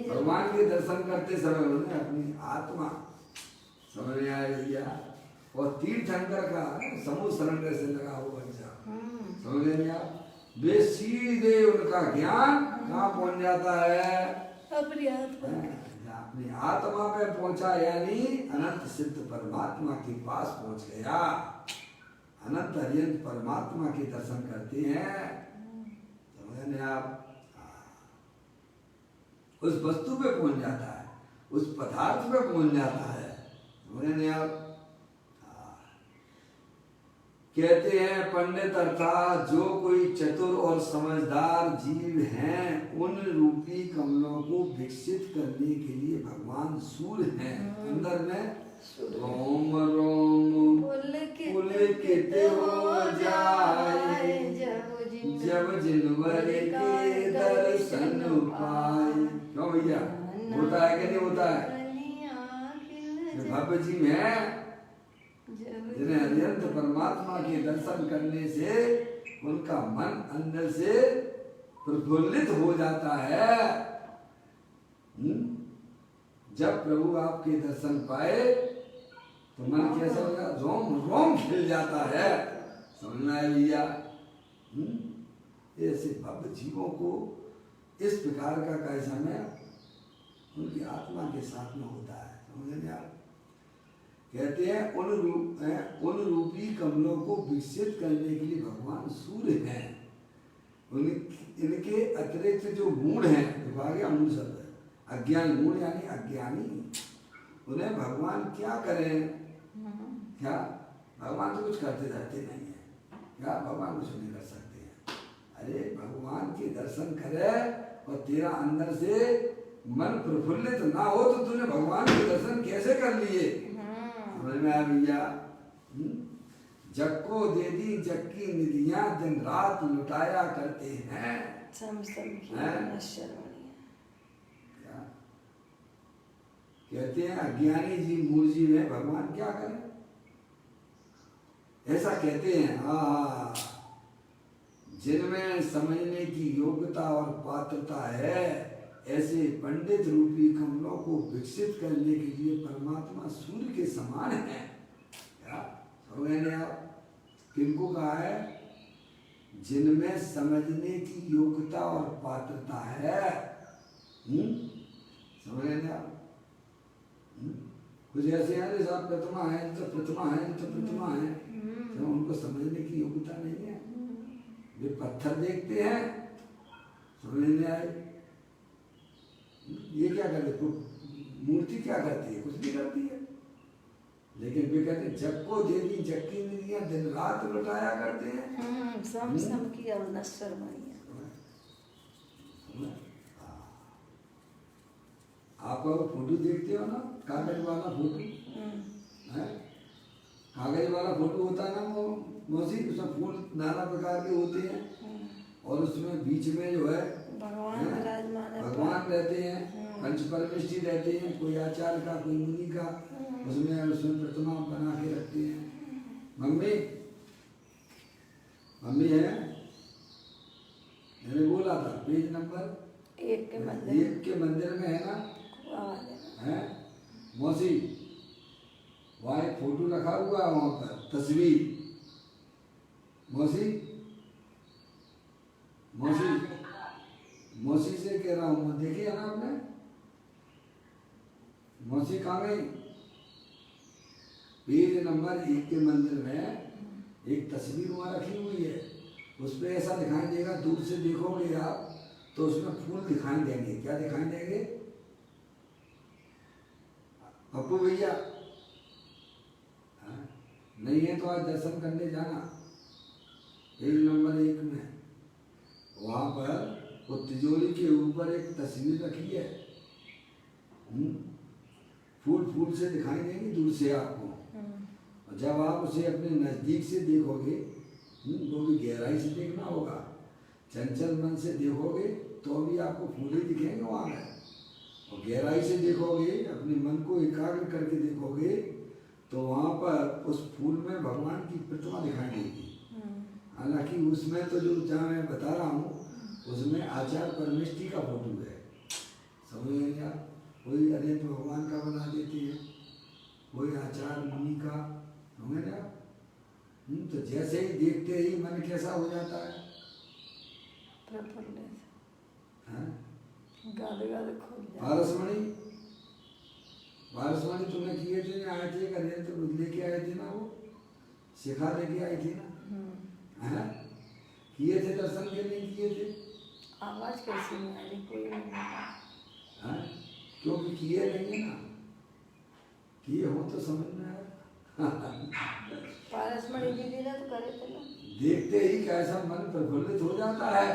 भगवान के दर्शन करते समय उन्होंने अपनी आत्मा, समझ में आया भैया? और तीर्थंकर का समूह सिलेंडर से लगा हुआ बच्चा, समझ गए नहीं आप? वे सीधे उनका ज्ञान कहाँ पहुंच जाता है? अपनी आत्मा अपनी आत्मा पे पहुंचा, यानी अनंत सिद्ध परमात्मा के पास पहुंच गया। अनंत अरियंत परमात्मा के दर्शन करते हैं, समझ रहे आप? उस वस्तु पे पहुंच जाता है, उस पदार्थ पे पहुंच जाता है, समझ रहे आप? कहते हैं पंडित अर्थात जो कोई चतुर और समझदार जीव हैं, उन रूपी कमलों को विकसित करने के लिए भगवान सूर्य हैं। अंदर में रोम रोम पुलकित हो जाए जब जिनवर के दर्शन पाए। क्यों भैया, होता है कि नहीं होता है? भव्य जी में जिन्हें अत्यंत परमात्मा के दर्शन करने से उनका मन अंदर से प्रफुल्लित हो जाता है। जब प्रभु आपके दर्शन पाए तो मन कैसा होगा? रोम रोम खिल जाता है, समझना है भैया? ऐसे भव्य जीवों को इस प्रकार का समय उनकी आत्मा के साथ में होता है, समझ आप? कहते हैं उन रूपी कमलों को विकसित करने के लिए भगवान सूर्य हैं। इनके अतिरिक्त जो गुण हैं, देखो आ गया मूल शब्द है, अज्ञान गुण यानी अज्ञानी, उन्हें भगवान क्या करें? क्या भगवान तो कुछ करते रहते नहीं है, क्या भगवान कुछ नहीं कर सकते हैं? अरे भगवान के दर्शन करे और तेरा अंदर से मन प्रफुल्लित ना हो तो तूने भगवान के दर्शन कैसे कर लिए? समझ में आया भैया? जग को दे दी जग की निधियां दिन रात लुटाया करते हैं। कहते हैं अज्ञानी जी मूर्जी में भगवान क्या करें? ऐसा कहते हैं। हाँ, जिनमें समझने की योग्यता और पात्रता है, ऐसे पंडित रूपी कमलों को विकसित करने के लिए परमात्मा सूर्य के समान है। क्या समझने आप? किनको कहा है? जिनमें समझने की योग्यता और पात्रता है। समझने आप? कुछ ऐसे हैं जैसे आप प्रतिमा है तो प्रतिमा है तो प्रतिमा है, तो उनको समझने की योग्यता नहीं है। वे पत्थर देखते हैं, समझने आए? ये क्या करते? मूर्ति क्या करती है? कुछ नहीं करती है। लेकिन वे कहते जग को दे दी जग की निधियां दिन रात लुटाया करते हैं। सम की अवनश्वर बनी। आप फोटो देखते हो ना, कागज वाला फोटो है, कागज वाला फोटो होता है ना, वो मौसी उसमें फूल नाना प्रकार के होते हैं और उसमें बीच में जो है भगवान रहते हैं, पंच परमेष्ठी रहते हैं, कोई आचार्य का कोई मुनि का, उसमें प्रतिमा बना के रखते हैं। मम्मी है, मैंने बोला था पेज नंबर 1 के मंदिर में है ना, है मौसी, वहाँ एक फोटो रखा हुआ है, वहाँ पर तस्वीर। मौसी से कह रहा हूँ, देखिए ना आपने? मौसी कहाँ गई? पेज नंबर 1 के मंदिर में एक तस्वीर वहाँ रखी हुई है। उस पर ऐसा दिखाई देगा, दूर से देखोगे आप तो उसमें फूल दिखाई देंगे। क्या दिखाई देंगे पप्पू भैया? नहीं है तो आज दर्शन करने जाना। पेज नंबर 1 में वहाँ पर वो तिजोरी के ऊपर एक तस्वीर रखी है। फूल से दिखाई देंगी दूर से आपको, और जब आप उसे अपने नज़दीक से देखोगे, वो भी गहराई से देखना होगा, चंचल मन से देखोगे तो भी आपको फूल ही दिखेंगे वहाँ में। और गहराई से देखोगे, अपने मन को एकाग्र करके देखोगे, तो वहाँ पर उस फूल में भगवान की प्रतिमा दिखाई देगी। हालांकि उसमें तो जो जहाँ मैं बता रहा हूँ, उसमें आचार्य परमेष्ठी का फोटो है, समझ में क्या? कोई अनंत भगवान का बना देते हैं, कोई आचार्य मुनि का, समझ क्या? तो जैसे ही देखते ही मन कैसा हो जाता है, प्रफुल्लित, हाँ? गाद खोल जाता। पारसमणि तुमने किए थे, आए थे, करें तो लेके आए थे ना, वो शिखा लेके आई थी ना, है? किए थे दर्शन के, नहीं किए थे? आवाज कैसी नहीं आ रही, कोई नहीं हाँ? क्योंकि किए नहीं है ना, किए हो तो समझ में आया। पारसमणि दीदी ने तो करे थे ना। देखते ही कैसा मन प्रफुल्लित हो जाता है।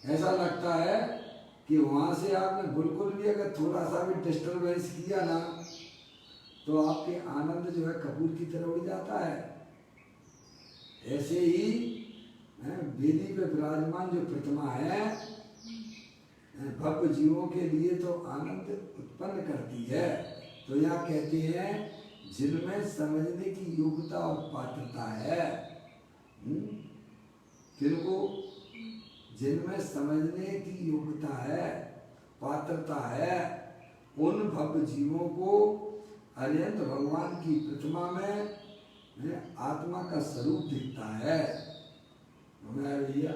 ऐसा लगता है कि वहां से आपने बिल्कुल भी अगर थोड़ा सा भी डिस्टर्बेंस किया ना, तो आपके आनंद जो है कपूर की तरह उड़ जाता है। ऐसे ही वेदी पे विराजमान जो प्रतिमा है, भक्त जीवों के लिए तो आनंद उत्पन्न करती है। तो यहाँ कहते हैं जिनमें समझने की योग्यता और पात्रता है, किनको? जिनमें समझने की योग्यता है, पात्रता है, उन भक्त जीवों को अनंत भगवान की प्रतिमा में आत्मा का स्वरूप दिखता है। भैया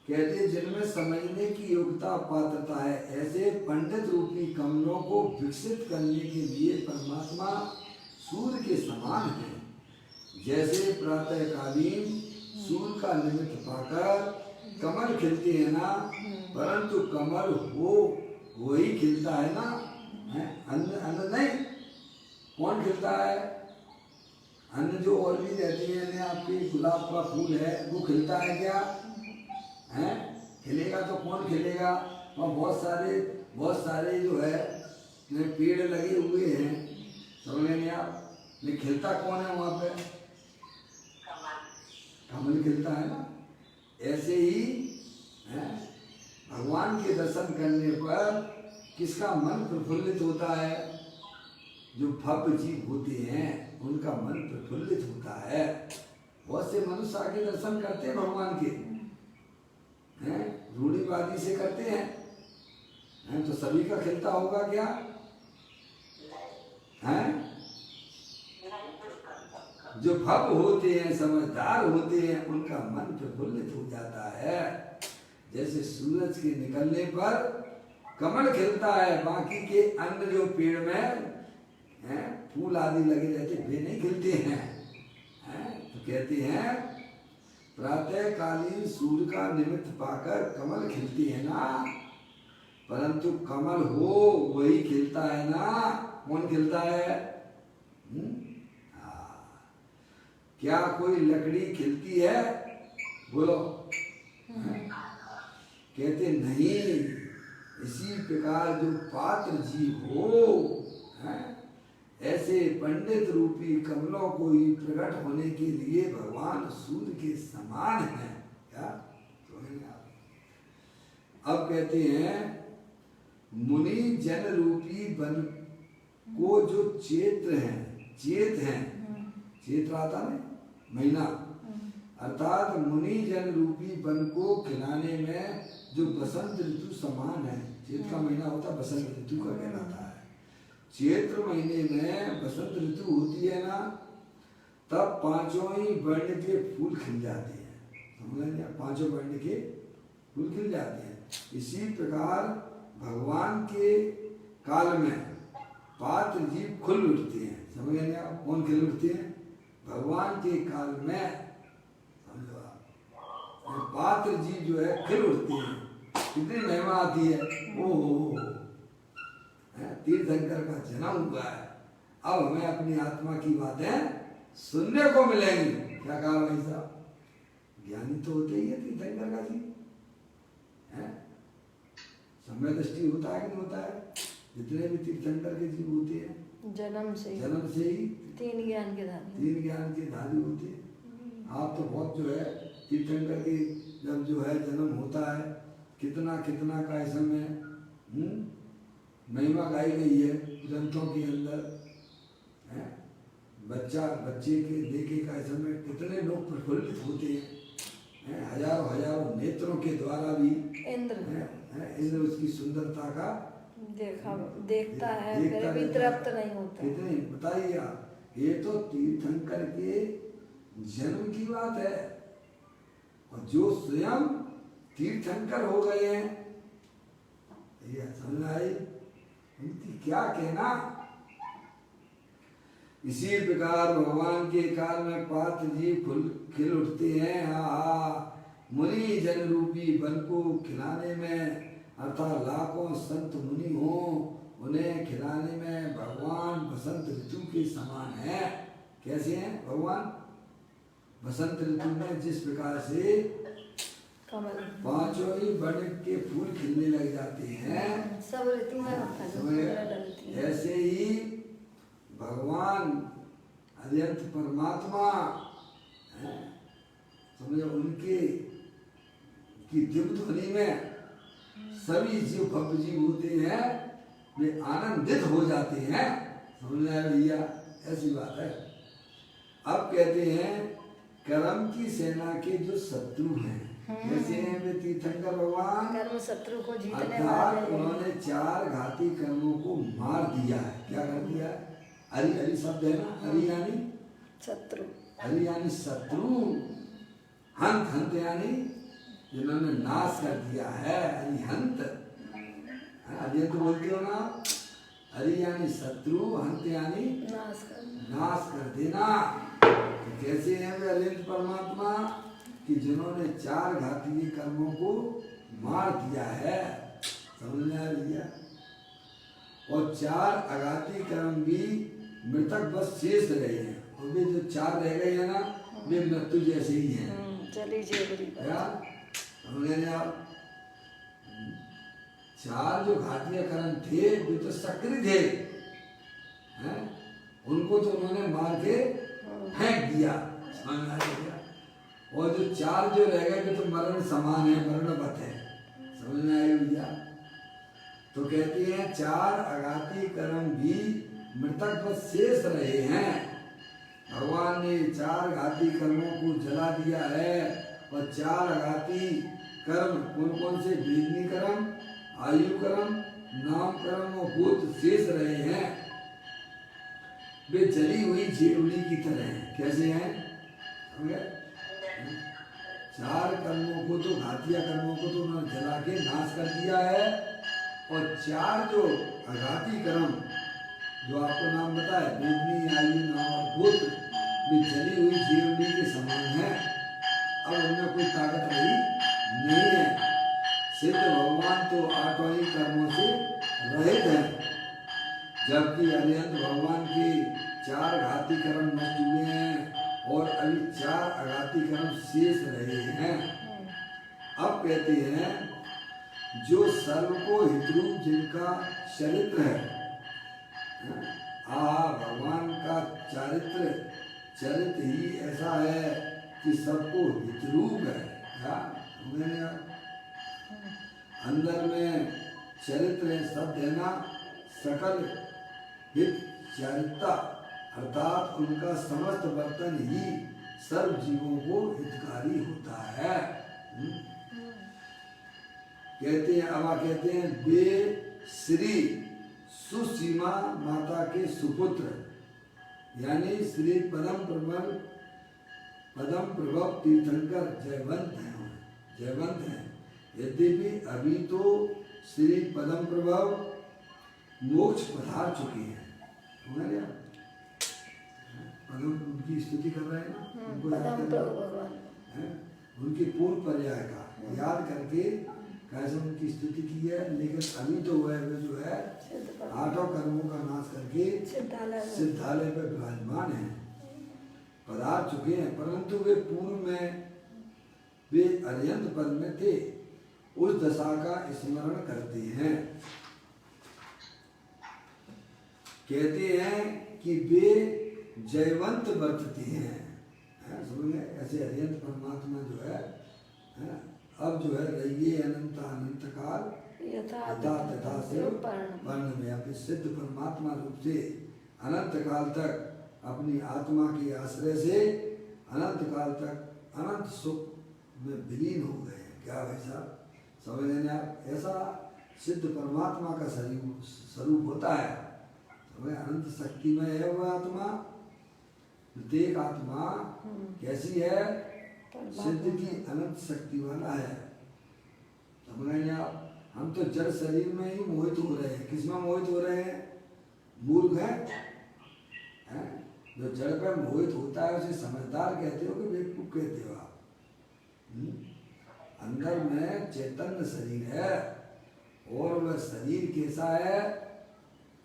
कहते जिनमें समझने की योग्यता पात्रता है, ऐसे पंडित रूपी कमलों को विकसित करने के लिए परमात्मा सूर्य के समान है। जैसे प्रातःकालीन सूर्य का निमित्त पाकर कमल खिलते हैं ना, परंतु कमल हो वही खिलता है ना, अन्न नहीं। कौन खिलता है? अन्न जो और भी रहते हैं, आपके गुलाब का फूल है, वो खिलता है क्या? हैं? खिलेगा तो कौन खिलेगा? वहाँ बहुत सारे जो है पेड़ लगे हुए हैं, समझ लेंगे आप, लेकिन खिलता कौन है वहाँ पे? कमल खिलता है ना। ऐसे ही भगवान के दर्शन करने पर किसका मन प्रफुल्लित होता है? जो भव्य जीव होते हैं उनका मन प्रफुल्लित होता है। बहुत से मनुष्य आके दर्शन करते हैं भगवान के, हैं? रूढ़िवादी से करते हैं, तो सभी का खिलता होगा क्या? हैं? जो भव्य होते हैं, समझदार होते हैं, उनका मन प्रफुल्लित हो जाता है। जैसे सूरज के निकलने पर कमल खिलता है, बाकी के अन्य जो पेड़ में फूल आदि लगे रहते वे नहीं खिलते हैं। तो कहते हैं प्रातःकालीन सूर्य का निमित्त पाकर कमल खिलती है ना, परंतु कमल हो वही खिलता है ना। कौन खिलता है? क्या कोई लकड़ी खिलती है? बोलो। कहते नहीं। इसी प्रकार जो पात्र जीव हो, ऐसे पंडित रूपी कमलों को ही प्रकट होने के लिए भगवान सूर्य के समान है। क्या अब कहते हैं मुनि जन रूपी वन को जो चैत्र आता है महीना, अर्थात मुनि जन रूपी वन को खिलाने में जो बसंत ऋतु समान है। चैत्र का महीना होता बसंत ऋतु का कहलाता है। चैत्र महीने में बसंत ऋतु होती है ना, तब पांचों ही वर्ण के फूल खिल जाते हैं। समझ लिया? पांचों वर्ण के फूल खिल जाते हैं। इसी प्रकार भगवान के काल में पात्र जीव खुल उठते हैं। समझ लिया? कौन खिल उठते हैं? भगवान के काल में पात्र जीव जो है खिल उठते हैं। कितनी महिमा आती है। ओहो, तीर्थंकर का जन्म हुआ है, अब हमें अपनी आत्मा की बातें सुनने को मिलेंगी। क्या कहा भाई साहब? ज्ञानी तो होते ही है तीर्थंकर का जी, समय दृष्टि होता है कि नहीं होता है? जितने भी तीर्थंकर के जीव होते हैं जन्म से ही तीन ज्ञान के धारी होते हैं। आप तो बहुत जो है तीर्थंकर की जब जो है जन्म होता है कितना कितना का इस समय महिमा गाई गई है ग्रंथों के अंदर है। बच्चे के देखे का इस समय कितने लोग प्रफुल्लित होते हैं, हजारों हजारों नेत्रों के द्वारा भी इंद्र उसकी सुंदरता का देखता है, फिर भी तृप्त नहीं होता। कितने बताइए आप, ये तो तीर्थंकर के जन्म की बात है, और जो स्वयं तीर्थंकर हो गए हैं, ये समझ आई उनकी क्या कहना। इसी प्रकार भगवान के काल में पात्र जी फूल खिल उठते हैं। मुनि जन रूपी वन को खिलाने में, अर्थात लाखों संत मुनि हो, उन्हें खिलाने में भगवान बसंत ऋतु के समान है। कैसे हैं भगवान? बसंत ऋतु में जिस प्रकार से पांचों ही वर्ण के फूल खिलने लग जाते हैं, सब ऋतु में ऐसे ही भगवान अनंत परमात्मा समझो उनके की दिव्य ध्वनि में सभी जीव भव्य जीव होते हैं, वे आनंदित हो जाते हैं। समझ में आया भैया? ऐसी बात है। अब कहते हैं कर्म की सेना के जो शत्रु हैं, कैसे हैं वे तीर्थंकर भगवान? कर्म शत्रु को जीतने अर्थात वाले उन्होंने 4 घाती कर्मों को मार दिया है। क्या कर दिया है? हरि हरि शब्द है ना, हरि यानी शत्रु, हरि यानी शत्रु, हंत हंत यानी जिन्होंने नाश कर दिया है, हरिहंत। अरिहंत बोलते हो ना, हरि यानी शत्रु, हंत यानी नाश कर देना। तो कैसे हैं वे अरिहंत परमात्मा कि जिन्होंने 4 घातीय कर्मों को मार दिया है। समझ में आ लिया? और 4 अघाती कर्म भी मृतक बस शेष रहे हैं, और वे जो 4 रह गए हैं ना, वे मृत्यु जैसे ही हैं। चलिए क्या समझे आप? 4 जो घातीय कर्म थे वे तो सक्रिय थे, हैं? उनको तो उन्होंने मार के फेंक दिया। समझ में आ गया? और जो 4 जो रह गए वे तो मरण समान है, मरणवत है। समझ में आए भैया? तो कहते हैं 4 अघाती कर्म भी मृतक बस शेष रहे हैं। भगवान ने 4 घाती कर्मों को जला दिया है, और 4 अघाती कर्म कौन कौन से? वेदनी कर्म, आयु कर्म, नाम कर्म और भूत शेष रहे हैं। वे जली हुई जेवड़ी की तरह हैं। कैसे हैं? 4 कर्मों को तो, घातिया कर्मों को तो उन्होंने जला के नाश कर दिया है, और 4 जो अघाती कर्म जो आपको नाम बताए, वेदनी, आयु, नाम और भूत, वे जली हुई जेवड़ी के समान है। अब उनमें कोई ताकत रही नहीं है। सिद्ध भगवान तो 8 ही कर्मों से रहित हैं, जबकि अरिहंत भगवान के 4 घाती कर्म नष्ट हुए हैं, और अभी 4 अघाती कर्म शेष रहे हैं। अब कहते हैं जो सर्व को हितरूप जिनका चरित्र है, भगवान का चरित्र ही ऐसा है कि सबको हितरूप है। क्या अंदर में चरित्र है, शब्द है ना, सकल हित चरित्रता, अर्थात उनका समस्त वर्तन ही सर्व जीवों को हितकारी होता है। कहते हैं, अब कहते हैं वे श्री सुसीमा माता के सुपुत्र, यानी श्री पदम प्रभव तीर्थंकर जयवंत हैं। यद्यपि अभी तो श्री पदम प्रभव मोक्ष पधार चुके हैं। पदम उनकी स्तुति कर रहे हैं ना, उनको याद कर, उनकी पूर्व पर्याय का याद करके कैसे उनकी स्तुति की है। लेकिन अभी तो वह जो है 8 कर्मों का नाश करके सिद्धालय पर विराजमान है, पधार चुके हैं। परंतु वे पूर्व में वे अरिहंत पद में थे, उस दशा का स्मरण करते हैं। कहते हैं कि वे जयवंत वर्तते हैं। समझ में? ऐसे अरिहंत परमात्मा जो है अब जो है रहिए अनंत अनंत काल यथा तथा तथा से पर्ण वर्ण में अपने सिद्ध परमात्मा रूप से अनंत काल तक अपनी आत्मा के आश्रय से अनंत काल तक अनंत सुख में विलीन हो गए हैं। क्या भाई साहब समझ लेना आप? ऐसा सिद्ध परमात्मा का स्वरूप होता है। समझ, अनंत शक्तिमय है वो आत्मा। प्रत्येक आत्मा कैसी है? सिद्ध की अनंत शक्ति वाला है। समझ लेना आप? हम तो जड़ शरीर में ही मोहित हो रहे हैं। किसमें मोहित हो रहे हैं? मूर्ख है? जो जड़ पर मोहित होता है उसे समझदार कहते हो कि बेवकूफ कहते हो आप? अंदर में चैतन्य शरीर है और वह शरीर कैसा है?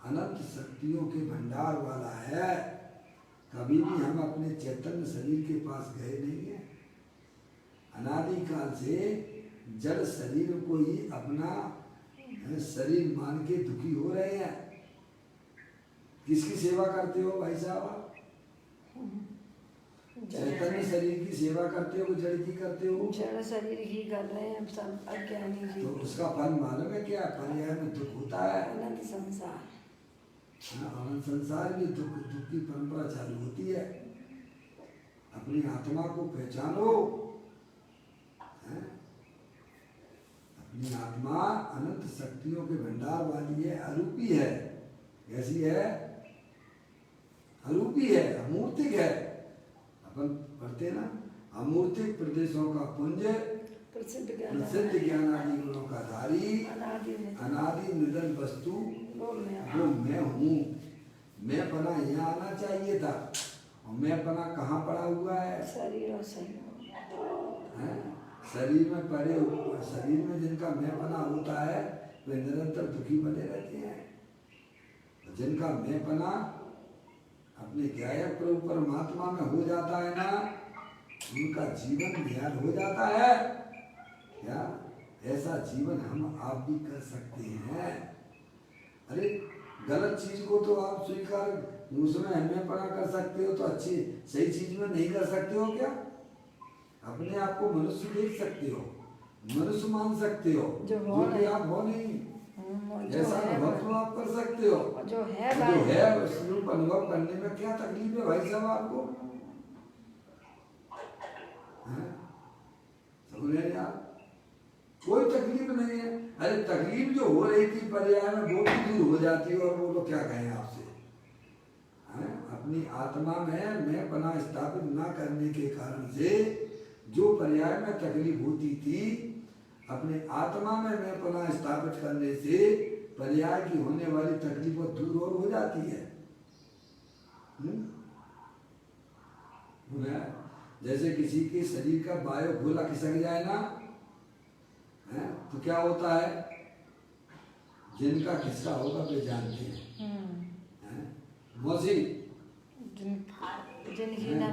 अनंत शक्तियों के भंडार वाला है। कभी भी हम अपने चैतन्य शरीर के पास गए नहीं है। अनादिकाल से जड़ शरीर को ही अपना शरीर मान के दुखी हो रहे हैं। किसकी सेवा करते हो भाई साहब आप? चैतन्य शरीर की सेवा करते हो कि जड़ की करते हो? जड़ शरीर ही कर रहे हैं सब अज्ञानी जी। तो उसका फल मालूम है क्या? पर्याय में दुख होता है। अनंत संसार। अनंत संसार में दुख की परंपरा चालू होती है। अपनी आत्मा को पहचानो। अपनी आत्मा अनंत शक्तियों के भंडार वाली है, अरूपी है। कैसी है? अरूपी है, अमूर्तिक है। अपन पढ़ते ना, अमूर्तिक प्रदेशों का पुंज, प्रसिद्ध ज्ञानादि गुणों का धारी, अनादि निधन वस्तु वो मैं हूँ। मैं पना यहाँ आना चाहिए था और मैं पना कहाँ पड़ा हुआ है? शरीर और शरीर शरीर में पड़े, शरीर में जिनका मैं पना होता है वे निरंतर दुखी बने रहते हैं। जिनका मैं पना अपने गायक प्रभु परमात्मा में हो जाता है ना, उनका जीवन निहाल हो जाता है। क्या ऐसा जीवन हम आप भी कर सकते हैं? अरे गलत चीज को तो आप स्वीकार, उसमें हमें पना कर सकते हो तो अच्छी सही चीज में नहीं कर सकते हो क्या? अपने आप को मनुष्य देख सकते हो, मनुष्य मान सकते हो, जो कि आप हो नहीं। ऐसा अनुभव तो आप कर सकते हो। जो है स्वरूप अनुभव करने में क्या तकलीफ है भाई साहब आपको? समझ रहे आप? कोई तकलीफ नहीं है। अरे तकलीफ जो हो रही थी पर्याय में वो भी दूर हो जाती है। और वो लोग क्या कहें आपसे? अपनी आत्मा में मैं पना स्थापित ना करने के कारण से जो पर्याय में तकलीफ होती थी, अपने आत्मा में मैं पना स्थापित करने से पर्याय की होने वाली तकलीफ दूर और हो जाती है। जैसे किसी के शरीर का वायु गोला खिसक जाए ना, तो क्या होता है? जिनका खिसका होगा वे जानते हैं। मौसी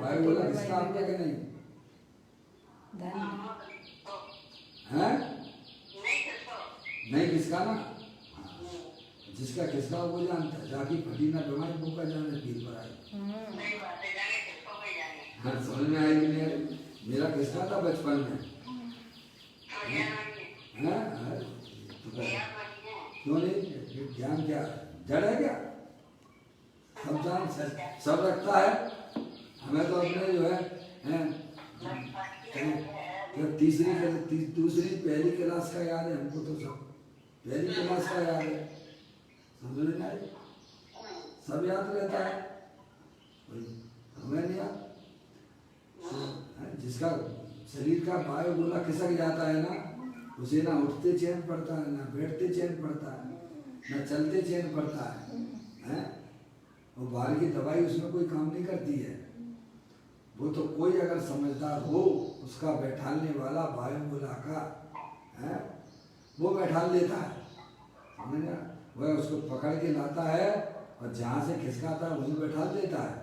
वायु गोला खिसका आपका क्या नहीं है? नहीं खिसका ना, जिसका खिसका वो जानता है। जाकी फटी ना बीमारी भूखा जाने पीर पर आई। हाँ समझ में आएगी नहीं आएगी? मेरा खिसका था बचपन में। क्यों नहीं? ज्ञान क्या जड़ है क्या? सब जान सब रखता है। हमें तो अपने जो है दूसरी पहली क्लास का याद है हमको। तो सब पहली क्लास का याद है। समझ में आई? सब याद रहता है। हमें नहीं याद। जिसका शरीर का वायु गोला खिसक जाता है ना, उसे ना उठते चैन पड़ता है, ना बैठते चैन पड़ता है, ना चलते चैन पड़ता है। और बाहर की दवाई उसमें कोई काम नहीं करती है। वो तो कोई अगर समझदार हो, उसका बैठालने वाला वायु गोला का वो बैठाल लेता है। समझा? वह उसको पकड़ के लाता है और जहाँ से खिसकाता है वहीं बैठाल देता है।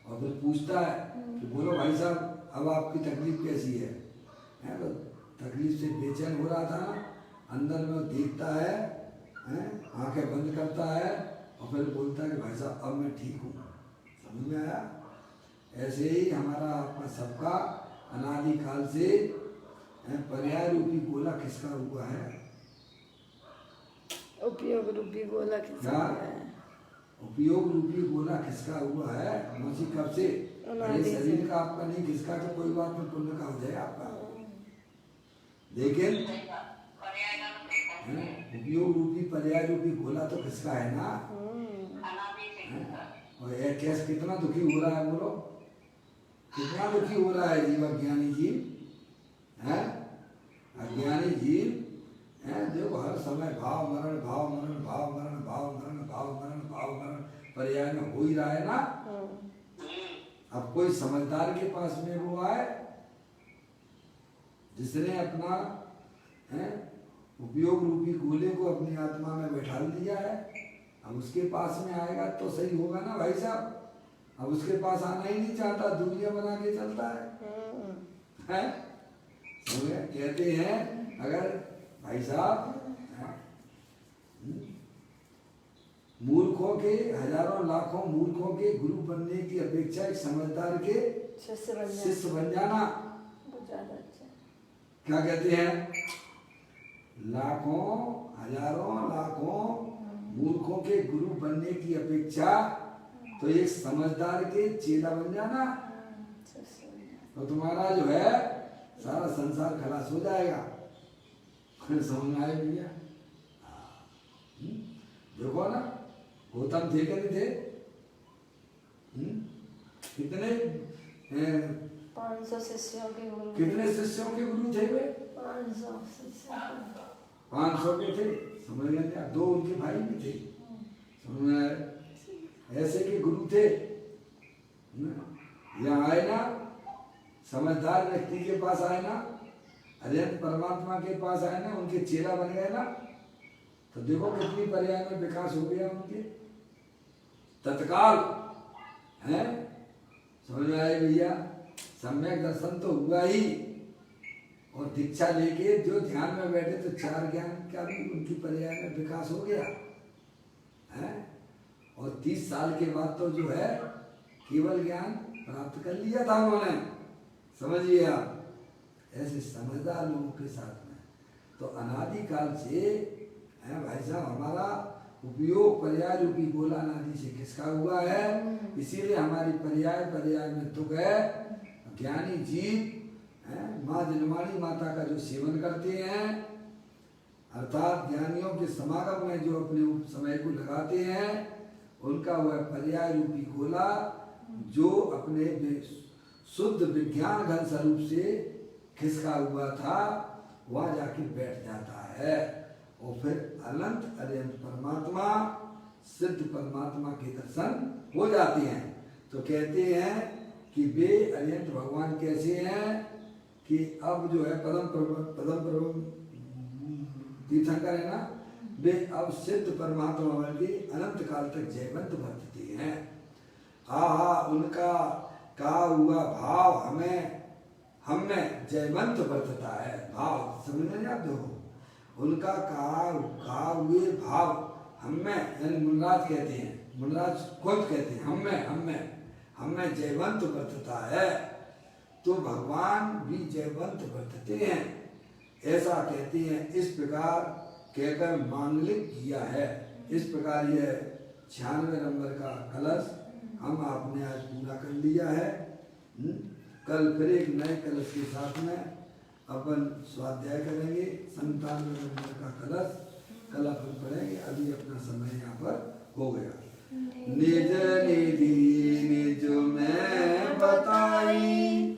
और फिर पूछता है कि बोलो भाई साहब अब आपकी तकलीफ कैसी है? तो तकलीफ से बेचैन हो रहा था ना, अंदर में देखता है, आंखें बंद करता है और फिर बोलता है कि भाई साहब अब मैं ठीक हूँ। समझ में आया? ऐसे ही हमारा आपका सबका अनादिकाल से पर्याय रूपी गोला किसका हुआ है? उपयोग रूपी गोला किसका क्या? है? उपयोग रूपी गोला किसका हुआ है? मौसी कब से? अनादि ये से। शरीर का आपका नहीं, किसका तो कोई बात नहीं, पुण्य का हो जाए आपका। लेकिन उपयोग रूपी पर्याय रूपी गोला तो किसका है ना? और ये कैसे कितना दुखी हो रहा है बोलो, कितना दुखी हो रहा है जीव, अज्ञानी जीव है, अज्ञानी जीव है, देखो हर समय भाव मरण भाव मरण भाव मरण भाव मरण भाव मरण भाव मरण पर्याय में हो ही रहा है ना। अब कोई समझदार के पास में वो आए जिसने अपना उपयोग रूपी गोले को अपनी आत्मा में बैठा लिया है, अब उसके पास में आएगा तो सही होगा ना भाई साहब। अब उसके पास आना ही नहीं चाहता, दूरियां बना के चलता है? कहते हैं अगर भाई साहब मूर्खों के, हजारों लाखों मूर्खों के गुरु बनने की अपेक्षा एक समझदार के शिष्य बन जाना ज्यादा अच्छा। क्या कहते हैं? लाखों हजारों लाखों मूर्खों के गुरु बनने की अपेक्षा तो एक समझदार के चेला बन जाना, तो तुम्हारा जो है सारा संसार खलास हो जाएगा। समझ में आए भैया? देखो ना, गौतम थे कि नहीं थे? कितने 500 शिष्यों के गुरु, कितने शिष्यों के गुरु थे वे? 500 शिष्यों। 500 के थे, समझ गए क्या? 2 उनके भाई भी थे, समझ में आए? ऐसे के गुरु थे। यहाँ आए ना, समझदार व्यक्ति के पास आए ना, अरिहंत परमात्मा के पास आए ना, उनके चेला बन गए ना, तो देखो कितनी पर्याय में विकास हो गया उनके तत्काल है। समझ में आए भैया? सम्यक दर्शन तो हुआ ही, और दीक्षा लेके जो ध्यान में बैठे तो 4 ज्ञान का भी उनकी पर्याय में विकास हो गया है। और 30 साल के बाद तो जो है केवल ज्ञान प्राप्त कर लिया था उन्होंने, समझिए आप। ऐसे समझदार लोगों के साथ में तो अनादिकाल से है भाई साहब, हमारा उपयोग पर्याय रूपी गोला अनादि से किसका हुआ है? इसीलिए हमारी पर्याय पर्याय में तुक है। ज्ञानी जीव माँ जन्माणी माता का जो सेवन करते हैं, अर्थात ज्ञानियों के समागम में जो अपने समय को लगाते हैं, उनका वह पर्याय रूपी गोला जो अपने शुद्ध विज्ञान घन स्वरूप से खिसका हुआ था, वहां जाके बैठ जाता है और फिर अनंत अनंत परमात्मा, सिद्ध परमात्मा के दर्शन हो जाते हैं। तो कहते हैं कि वे अनंत भगवान कैसे हैं कि अब जो है पदम तीर्थंकर है ना, वे अब सिद्ध परमात्मा वाले अनंत काल तक जयवंत वर्तते हैं। आहा, उनका का हुआ भाव हम में जयवंत वर्तता है। भाव समझ नहीं आप? देखो उनका का हुए भाव हम में, यानी मुनराज कहते हैं, मुनराज खुद कहते हैं हम में जयवंत वर्तता है। तो भगवान भी जयवंत वर्तते हैं, ऐसा कहते हैं। इस प्रकार कहकर मांगलिक किया है। इस प्रकार यह 96 नंबर का कलश हम आपने आज पूरा कर लिया है। कल फिर एक नए कलश के साथ में अपन स्वाध्याय करेंगे। 97 नंबर का कलश कल अपन पढ़ेंगे। अभी अपना समय यहाँ पर हो गया। निज निधि निज में बताई,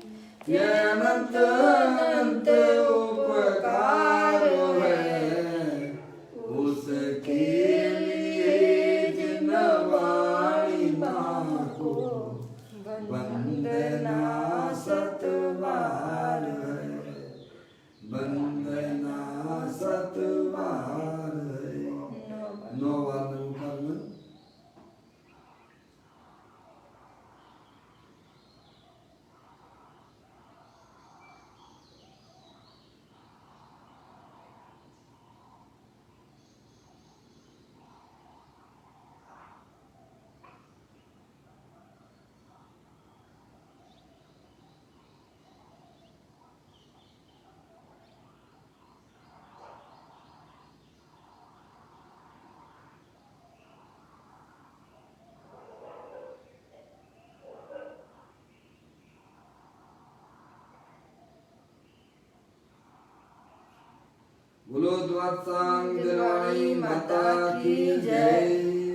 ये अनंत अनंत उपकार है, उसके लिए जिन वाणी को वंदना सतबार है, वंदना सतबार है। 9 बार नमस्कार मन। बोलो द्वादशांग दिलवाणी माता की जय।